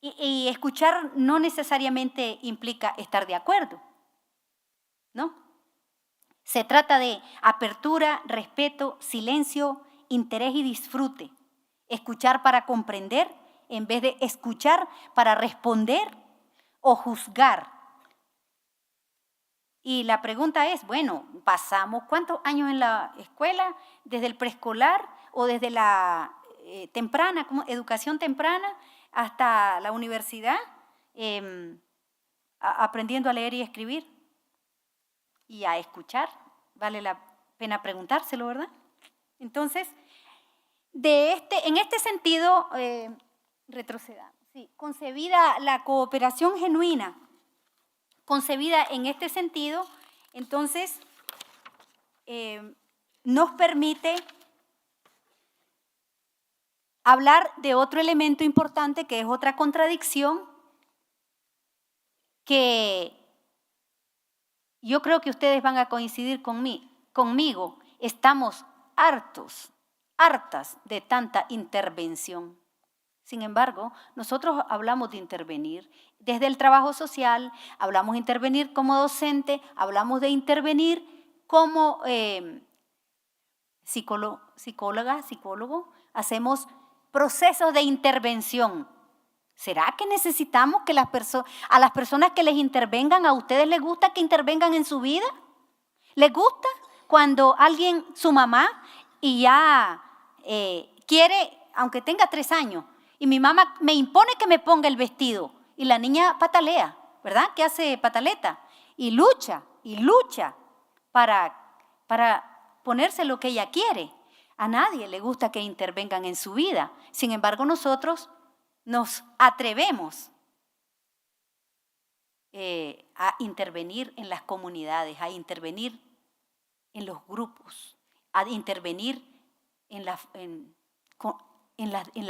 Y escuchar no necesariamente implica estar de acuerdo, ¿no? Se trata de apertura, respeto, silencio, interés y disfrute. Escuchar para comprender en vez de escuchar para responder o juzgar. Y la pregunta es, bueno, ¿pasamos cuántos años en la escuela? ¿Desde el preescolar o desde la temprana, como educación temprana, hasta la universidad, aprendiendo a leer y escribir? Y a escuchar, vale la pena preguntárselo, ¿verdad? Entonces, en este sentido, retrocedamos. Sí, concebida la cooperación genuina, concebida en este sentido, entonces nos permite hablar de otro elemento importante que es otra contradicción que yo creo que ustedes van a coincidir conmigo. Estamos hartos hartas de tanta intervención. Sin embargo, nosotros hablamos de intervenir desde el trabajo social, hablamos de intervenir como docente, hablamos de intervenir como psicólogo, hacemos procesos de intervención. ¿Será que necesitamos que a las personas que les intervengan, a ustedes les gusta que intervengan en su vida? ¿Les gusta cuando alguien, su mamá, y ya quiere, aunque tenga 3 años, y mi mamá me impone que me ponga el vestido, y la niña patalea, ¿verdad? Que hace pataleta, y lucha para ponerse lo que ella quiere. A nadie le gusta que intervengan en su vida. Sin embargo, nosotros nos atrevemos a intervenir en las comunidades, a intervenir en los grupos, a intervenir en la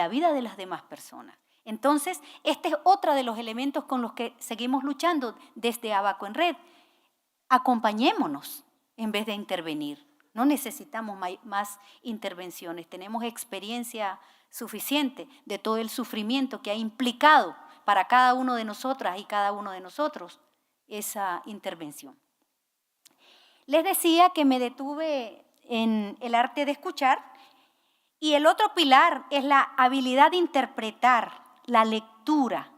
vida de las demás personas. Entonces, este es otro de los elementos con los que seguimos luchando desde Abaco en Red. Acompañémonos en vez de intervenir. No necesitamos más intervenciones. Tenemos experiencia suficiente de todo el sufrimiento que ha implicado para cada uno de nosotras y cada uno de nosotros esa intervención. Les decía que me detuve en el arte de escuchar, y el otro pilar es la habilidad de interpretar, la lectura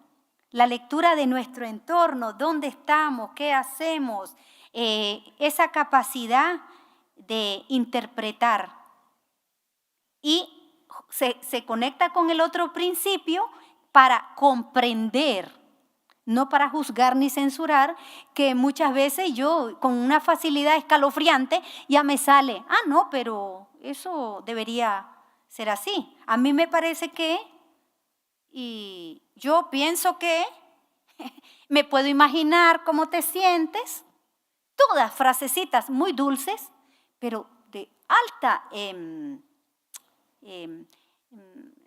de nuestro entorno, dónde estamos, qué hacemos, esa capacidad de interpretar. Y se conecta con el otro principio para comprender, no para juzgar ni censurar, que muchas veces yo con una facilidad escalofriante ya me sale, no, pero eso debería ser así. A mí me parece que, y yo pienso que, me puedo imaginar cómo te sientes, todas frasecitas muy dulces, pero de alta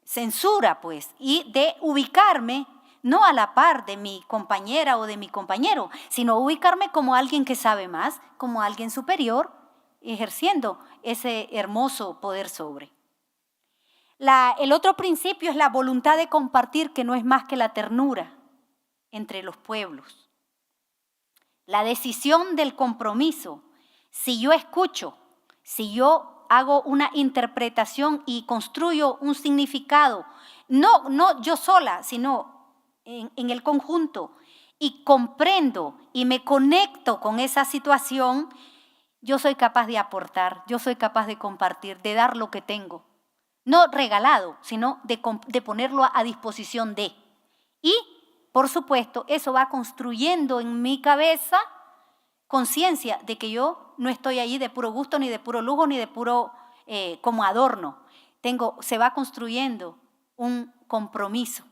censura, pues, y de ubicarme no a la par de mi compañera o de mi compañero, sino ubicarme como alguien que sabe más, como alguien superior, ejerciendo ese hermoso poder sobre. El otro principio es la voluntad de compartir, que no es más que la ternura entre los pueblos. La decisión del compromiso. Si yo escucho, si yo hago una interpretación y construyo un significado, no yo sola, sino en el conjunto, y comprendo y me conecto con esa situación, yo soy capaz de aportar, yo soy capaz de compartir, de dar lo que tengo. No regalado, sino de ponerlo a disposición de. Y, por supuesto, eso va construyendo en mi cabeza conciencia de que yo no estoy allí de puro gusto, ni de puro lujo, ni de puro como adorno. Se va construyendo un compromiso.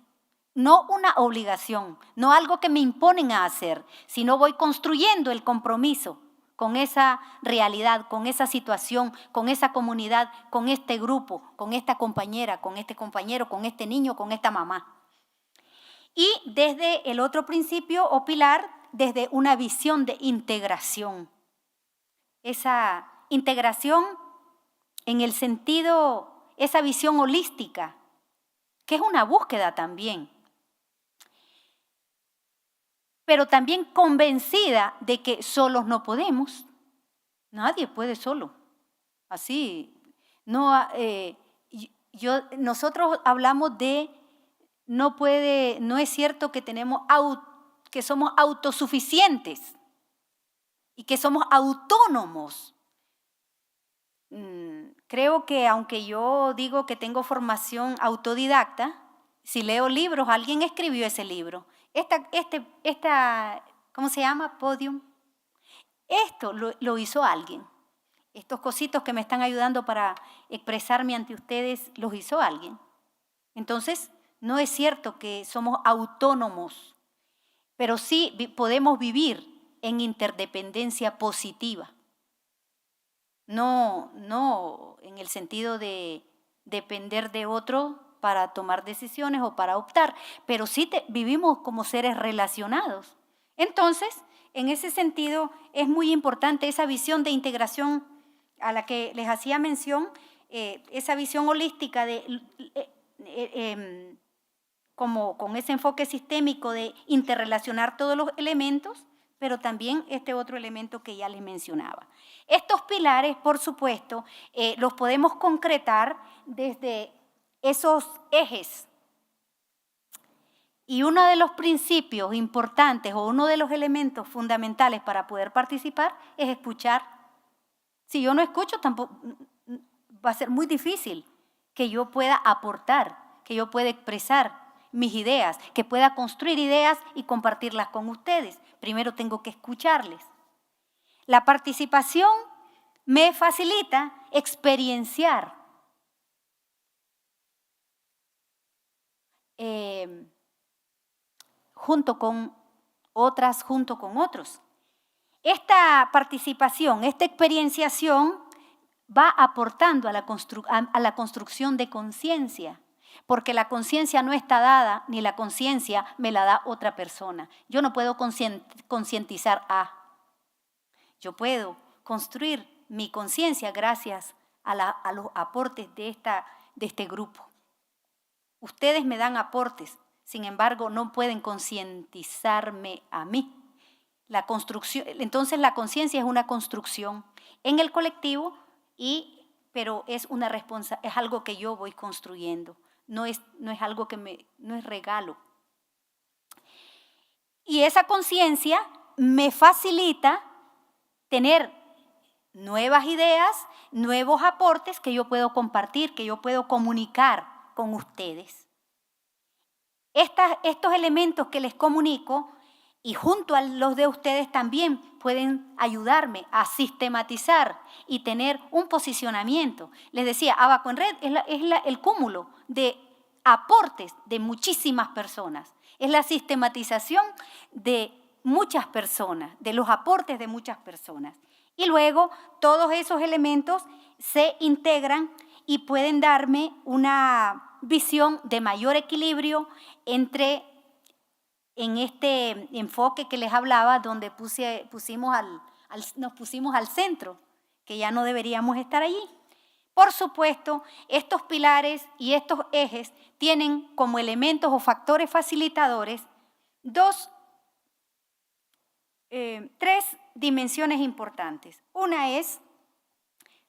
No una obligación, no algo que me imponen a hacer, sino voy construyendo el compromiso con esa realidad, con esa situación, con esa comunidad, con este grupo, con esta compañera, con este compañero, con este niño, con esta mamá. Y desde el otro principio o pilar, desde una visión de integración. Esa integración en el sentido, esa visión holística, que es una búsqueda también. Pero también convencida de que solos no podemos. Nadie puede solo. Así, nosotros hablamos de, no es cierto que que somos autosuficientes y que somos autónomos. Creo que aunque yo digo que tengo formación autodidacta, si leo libros, alguien escribió ese libro. ¿Cómo se llama? Podium. Esto lo hizo alguien. Estos cositos que me están ayudando para expresarme ante ustedes, los hizo alguien. Entonces, no es cierto que somos autónomos, pero sí podemos vivir en interdependencia positiva. No en el sentido de depender de otro para tomar decisiones o para optar, pero sí vivimos como seres relacionados. Entonces, en ese sentido, es muy importante esa visión de integración a la que les hacía mención, esa visión holística como con ese enfoque sistémico de interrelacionar todos los elementos, pero también este otro elemento que ya les mencionaba. Estos pilares, por supuesto, los podemos concretar desde esos ejes. Y uno de los principios importantes o uno de los elementos fundamentales para poder participar es escuchar. Si yo no escucho, tampoco va a ser muy difícil que yo pueda aportar, que yo pueda expresar mis ideas, que pueda construir ideas y compartirlas con ustedes. Primero tengo que escucharles. La participación me facilita experienciar junto con otras, junto con otros. Esta participación, esta experienciación va aportando a la construcción de conciencia, porque la conciencia no está dada, ni la conciencia me la da otra persona. Yo no puedo concientizar yo puedo construir mi conciencia gracias a los aportes de este grupo. Ustedes me dan aportes, sin embargo, no pueden concientizarme a mí. Entonces la conciencia es una construcción en el colectivo, pero es algo que yo voy construyendo, no es algo no es regalo. Y esa conciencia me facilita tener nuevas ideas, nuevos aportes que yo puedo compartir, que yo puedo comunicar con ustedes. Estos elementos que les comunico y junto a los de ustedes también pueden ayudarme a sistematizar y tener un posicionamiento. Les decía, Abaco en Red es el cúmulo de aportes de muchísimas personas. Es la sistematización de muchas personas, de los aportes de muchas personas. Y luego todos esos elementos se integran y pueden darme una visión de mayor equilibrio en este enfoque que les hablaba, donde nos pusimos al centro, que ya no deberíamos estar allí. Por supuesto, estos pilares y estos ejes tienen como elementos o factores facilitadores tres dimensiones importantes. Una es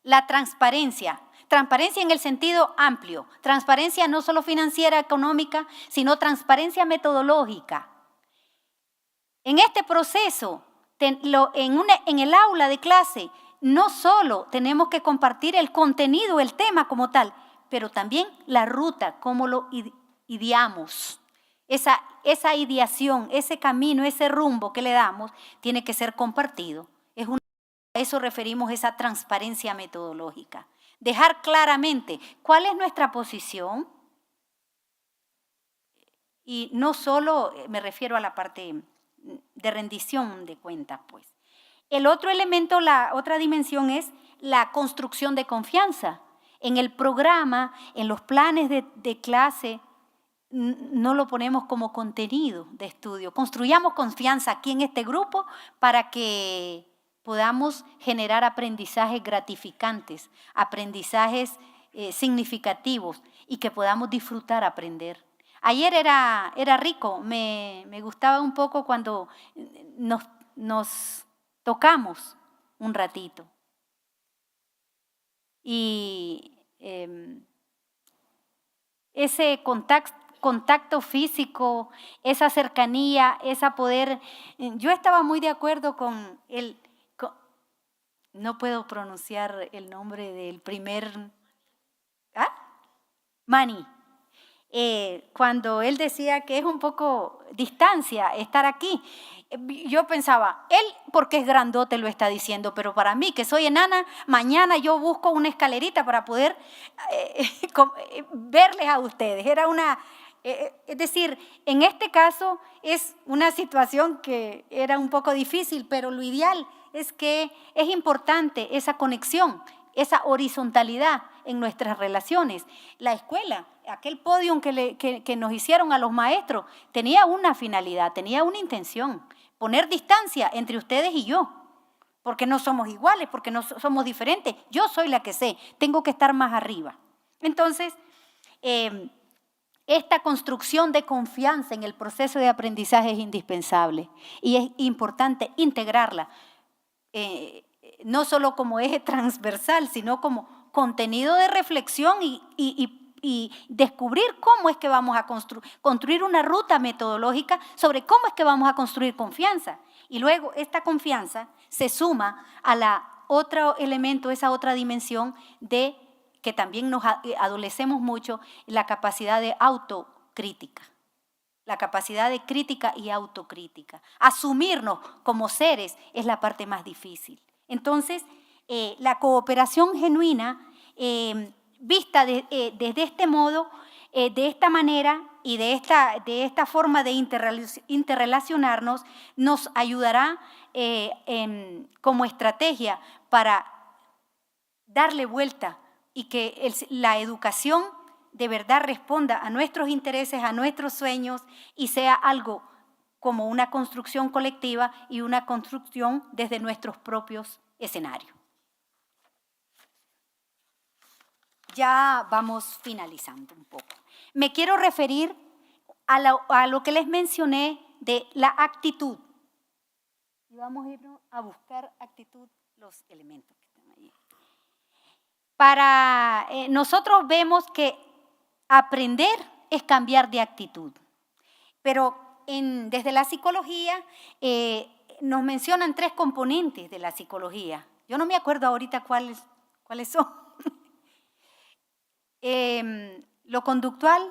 la transparencia. Transparencia en el sentido amplio. Transparencia no solo financiera, económica, sino transparencia metodológica. En este proceso, en el aula de clase, no solo tenemos que compartir el contenido, el tema como tal, pero también la ruta, cómo lo ideamos. Esa ideación, ese camino, ese rumbo que le damos, tiene que ser compartido. A eso referimos esa transparencia metodológica. Dejar claramente cuál es nuestra posición, y no solo me refiero a la parte de rendición de cuentas, pues. El otro elemento, la otra dimensión es la construcción de confianza. En el programa, en los planes de clase, no lo ponemos como contenido de estudio. Construyamos confianza aquí en este grupo para que podamos generar aprendizajes gratificantes, aprendizajes significativos y que podamos disfrutar aprender. Ayer era rico, me gustaba un poco cuando nos tocamos un ratito. Y ese contacto físico, esa cercanía, esa poder. Yo estaba muy de acuerdo con no puedo pronunciar el nombre del primer, Manny. Cuando él decía que es un poco distancia estar aquí, yo pensaba, él porque es grandote lo está diciendo, pero para mí que soy enana, mañana yo busco una escalerita para poder verles a ustedes. Es decir, en este caso es una situación que era un poco difícil, pero lo ideal es que es importante esa conexión, esa horizontalidad en nuestras relaciones. La escuela, aquel podium que nos hicieron a los maestros, tenía una finalidad, tenía una intención, poner distancia entre ustedes y yo. porque no somos iguales, porque no somos diferentes. Yo soy la que sé, tengo que estar más arriba. Entonces, esta construcción de confianza en el proceso de aprendizaje es indispensable y es importante integrarla, no solo como eje transversal, sino como contenido de reflexión y descubrir cómo es que vamos a construir una ruta metodológica sobre cómo es que vamos a construir confianza. Y luego esta confianza se suma a la otro elemento, esa otra dimensión de que también nos adolecemos mucho, la capacidad de autocrítica. La capacidad de crítica y autocrítica. Asumirnos como seres es la parte más difícil. Entonces, la cooperación genuina, vista desde este modo, de esta manera y de esta forma de interrelacionarnos, nos ayudará como estrategia para darle vuelta y que la educación de verdad responda a nuestros intereses, a nuestros sueños y sea algo como una construcción colectiva y una construcción desde nuestros propios escenarios. Ya vamos finalizando un poco. Me quiero referir a lo que les mencioné de la actitud. Y vamos a ir a buscar actitud, los elementos que están allí. Nosotros vemos que aprender es cambiar de actitud, pero desde la psicología nos mencionan 3 componentes de la psicología. Yo no me acuerdo ahorita cuáles son. Lo conductual,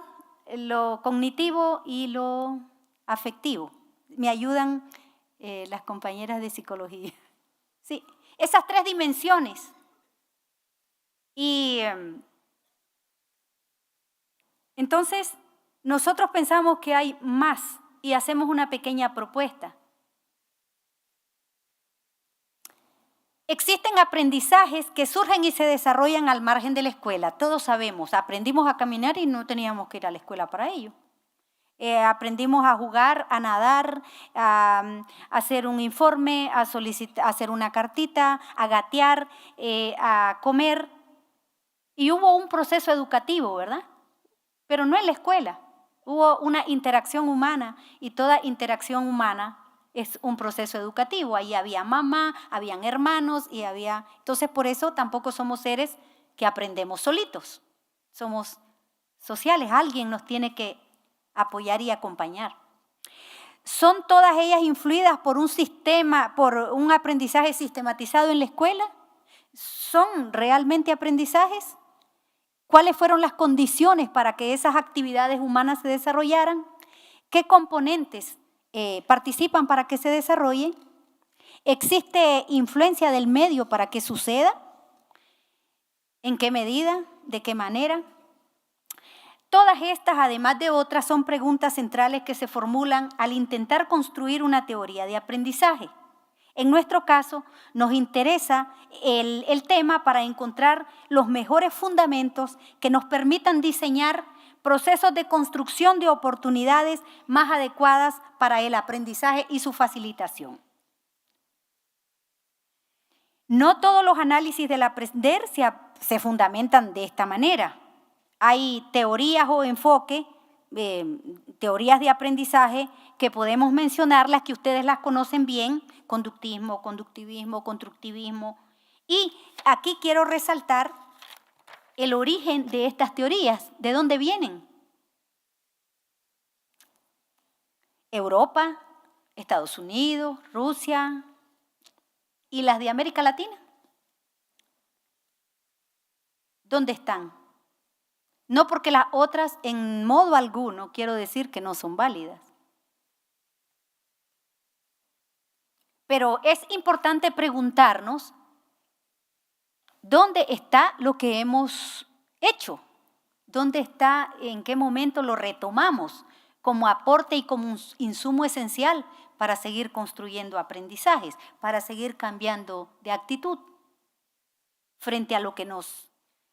lo cognitivo y lo afectivo. Me ayudan las compañeras de psicología. Sí, esas 3 dimensiones. Y entonces nosotros pensamos que hay más y hacemos una pequeña propuesta. Existen aprendizajes que surgen y se desarrollan al margen de la escuela. Todos sabemos, aprendimos a caminar y no teníamos que ir a la escuela para ello. Aprendimos a jugar, a nadar, a hacer un informe, a hacer una cartita, a gatear, a comer. Y hubo un proceso educativo, ¿verdad? Pero no en la escuela. Hubo una interacción humana y toda interacción humana es un proceso educativo. Ahí había mamá, habían hermanos y había... Entonces, por eso tampoco somos seres que aprendemos solitos. Somos sociales. Alguien nos tiene que apoyar y acompañar. ¿Son todas ellas influidas por un sistema, por un aprendizaje sistematizado en la escuela? ¿Son realmente aprendizajes? ¿Cuáles fueron las condiciones para que esas actividades humanas se desarrollaran? ¿Qué componentes participan para que se desarrollen? ¿Existe influencia del medio para que suceda? ¿En qué medida? ¿De qué manera? Todas estas, además de otras, son preguntas centrales que se formulan al intentar construir una teoría de aprendizaje. En nuestro caso, nos interesa el tema para encontrar los mejores fundamentos que nos permitan diseñar procesos de construcción de oportunidades más adecuadas para el aprendizaje y su facilitación. No todos los análisis del aprender se fundamentan de esta manera. Hay teorías o enfoques, teorías de aprendizaje que podemos mencionar, las que ustedes las conocen bien, conductismo, conductivismo, constructivismo. Y aquí quiero resaltar el origen de estas teorías, ¿de dónde vienen? Europa, Estados Unidos, Rusia y las de América Latina. ¿Dónde están? No porque las otras en modo alguno quiero decir que no son válidas. Pero es importante preguntarnos dónde está lo que hemos hecho, dónde está, en qué momento lo retomamos como aporte y como un insumo esencial para seguir construyendo aprendizajes, para seguir cambiando de actitud frente a lo que nos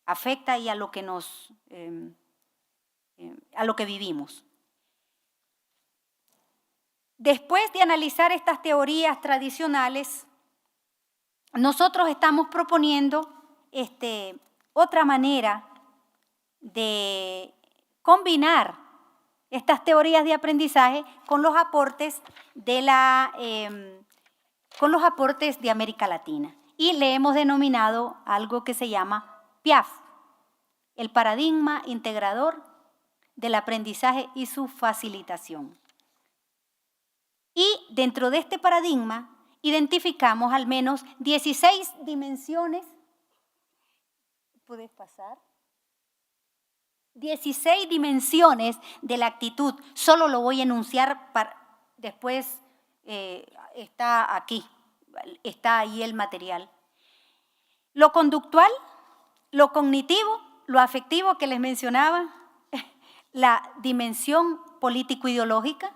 afecta y a lo que a lo que vivimos. Después de analizar estas teorías tradicionales, nosotros estamos proponiendo otra manera de combinar estas teorías de aprendizaje con los aportes de América Latina. Y le hemos denominado algo que se llama PIAF, el paradigma integrador del aprendizaje y su facilitación. Y dentro de este paradigma identificamos al menos 16 dimensiones. ¿Puedes pasar? 16 dimensiones de la actitud. Solo lo voy a enunciar, después está aquí, está ahí el material. Lo conductual, lo cognitivo, lo afectivo que les mencionaba, la dimensión político-ideológica,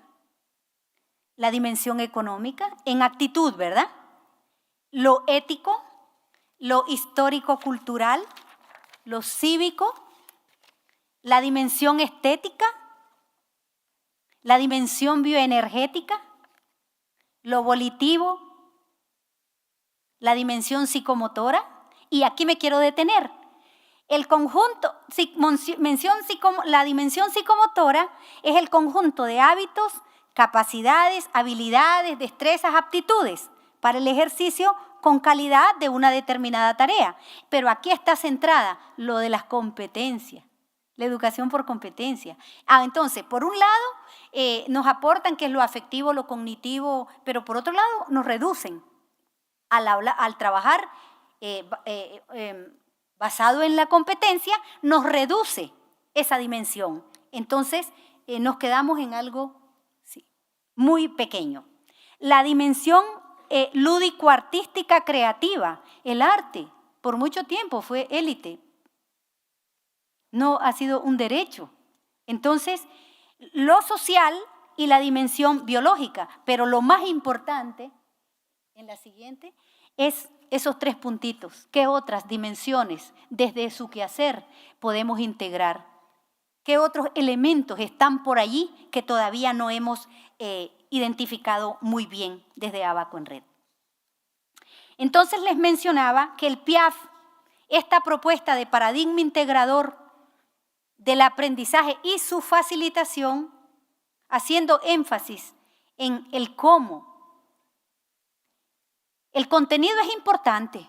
la dimensión económica, en actitud, ¿verdad? Lo ético, lo histórico-cultural, lo cívico, la dimensión estética, la dimensión bioenergética, lo volitivo, la dimensión psicomotora, y aquí me quiero detener. El conjunto, la dimensión psicomotora es el conjunto de hábitos, capacidades, habilidades, destrezas, aptitudes para el ejercicio con calidad de una determinada tarea. Pero aquí está centrada lo de las competencias, la educación por competencia. Entonces, por un lado, nos aportan que es lo afectivo, lo cognitivo, pero por otro lado, nos reducen al trabajar basado en la competencia, nos reduce esa dimensión. Entonces, nos quedamos en algo muy pequeño. La dimensión lúdico-artística creativa, el arte, por mucho tiempo fue élite. No ha sido un derecho. Entonces, lo social y la dimensión biológica, pero lo más importante, en la siguiente, es esos 3 puntitos. ¿Qué otras dimensiones desde su quehacer podemos integrar? ¿Qué otros elementos están por allí que todavía no hemos identificado muy bien desde Abaco en Red? Entonces les mencionaba que el PIAF, esta propuesta de paradigma integrador del aprendizaje y su facilitación, haciendo énfasis en el cómo. El contenido es importante,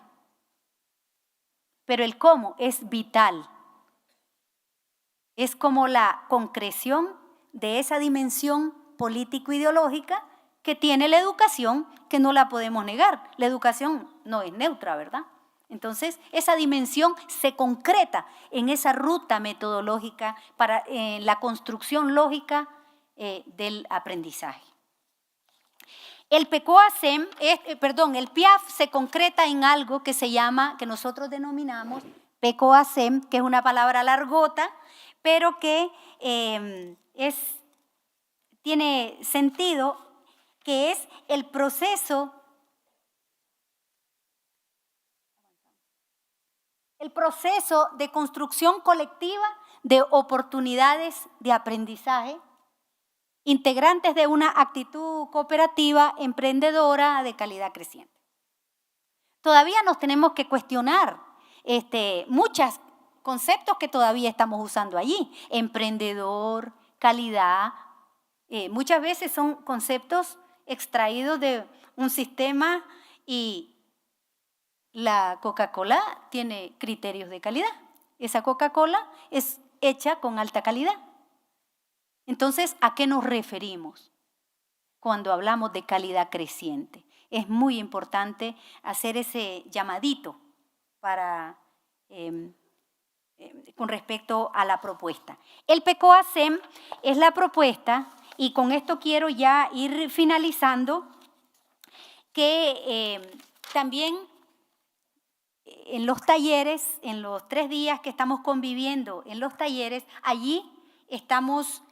pero el cómo es vital. Es como la concreción de esa dimensión político-ideológica que tiene la educación, que no la podemos negar. La educación no es neutra, ¿verdad? Entonces, esa dimensión se concreta en esa ruta metodológica para la construcción lógica del aprendizaje. El el PIAF se concreta en algo que se llama, que nosotros denominamos PECOASEM, que es una palabra largota, pero que tiene sentido, que es el proceso de construcción colectiva de oportunidades de aprendizaje, integrantes de una actitud cooperativa, emprendedora de calidad creciente. Todavía nos tenemos que cuestionar muchos conceptos que todavía estamos usando allí. Emprendedor, calidad, muchas veces son conceptos extraídos de un sistema y la Coca-Cola tiene criterios de calidad. Esa Coca-Cola es hecha con alta calidad. Entonces, ¿a qué nos referimos cuando hablamos de calidad creciente? Es muy importante hacer ese llamadito con respecto a la propuesta. El PECOASEM es la propuesta, y con esto quiero ya ir finalizando, que también en los talleres, en los 3 días que estamos conviviendo en los talleres, allí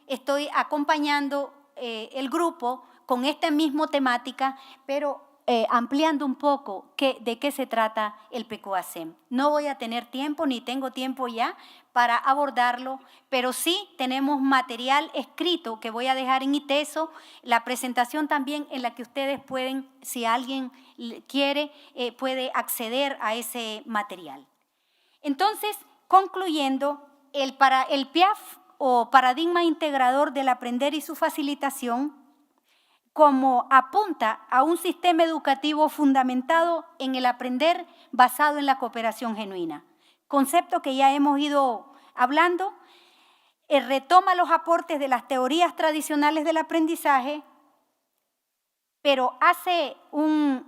estoy acompañando el grupo con esta misma temática, pero ampliando un poco de qué se trata el PECOASEM. No voy a tener tiempo, ni tengo tiempo ya para abordarlo, pero sí tenemos material escrito que voy a dejar en ITESO, la presentación también en la que ustedes pueden, si alguien quiere, puede acceder a ese material. Entonces, concluyendo, el PIAF o Paradigma Integrador del Aprender y su Facilitación, como apunta a un sistema educativo fundamentado en el aprender basado en la cooperación genuina. Concepto que ya hemos ido hablando, retoma los aportes de las teorías tradicionales del aprendizaje, pero hace un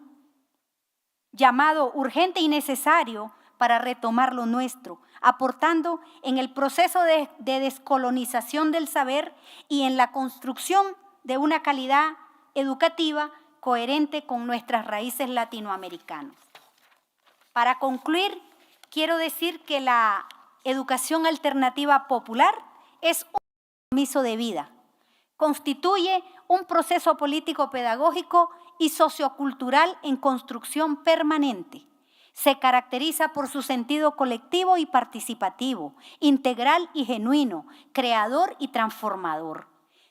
llamado urgente y necesario para retomar lo nuestro, aportando en el proceso de descolonización del saber y en la construcción de una calidad educativa coherente con nuestras raíces latinoamericanas. Para concluir, quiero decir que la educación alternativa popular es un compromiso de vida. Constituye un proceso político-pedagógico y sociocultural en construcción permanente. Se caracteriza por su sentido colectivo y participativo, integral y genuino, creador y transformador.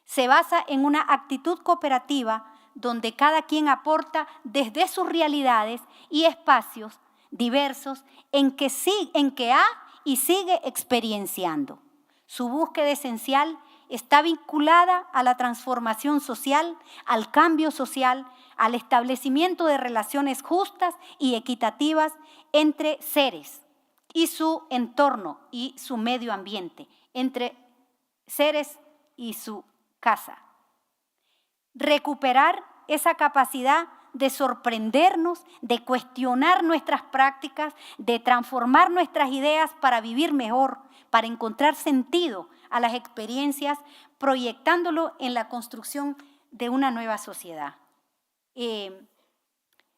Se basa en una actitud cooperativa donde cada quien aporta desde sus realidades y espacios diversos en que ha y sigue experienciando. Su búsqueda esencial está vinculada a la transformación social, al cambio social, al establecimiento de relaciones justas y equitativas entre seres y su entorno y su medio ambiente, entre seres y su casa. Recuperar esa capacidad de sorprendernos, de cuestionar nuestras prácticas, de transformar nuestras ideas para vivir mejor, para encontrar sentido a las experiencias, proyectándolo en la construcción de una nueva sociedad.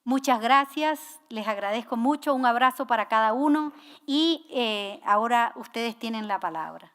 Muchas gracias, les agradezco mucho, un abrazo para cada uno y ahora ustedes tienen la palabra.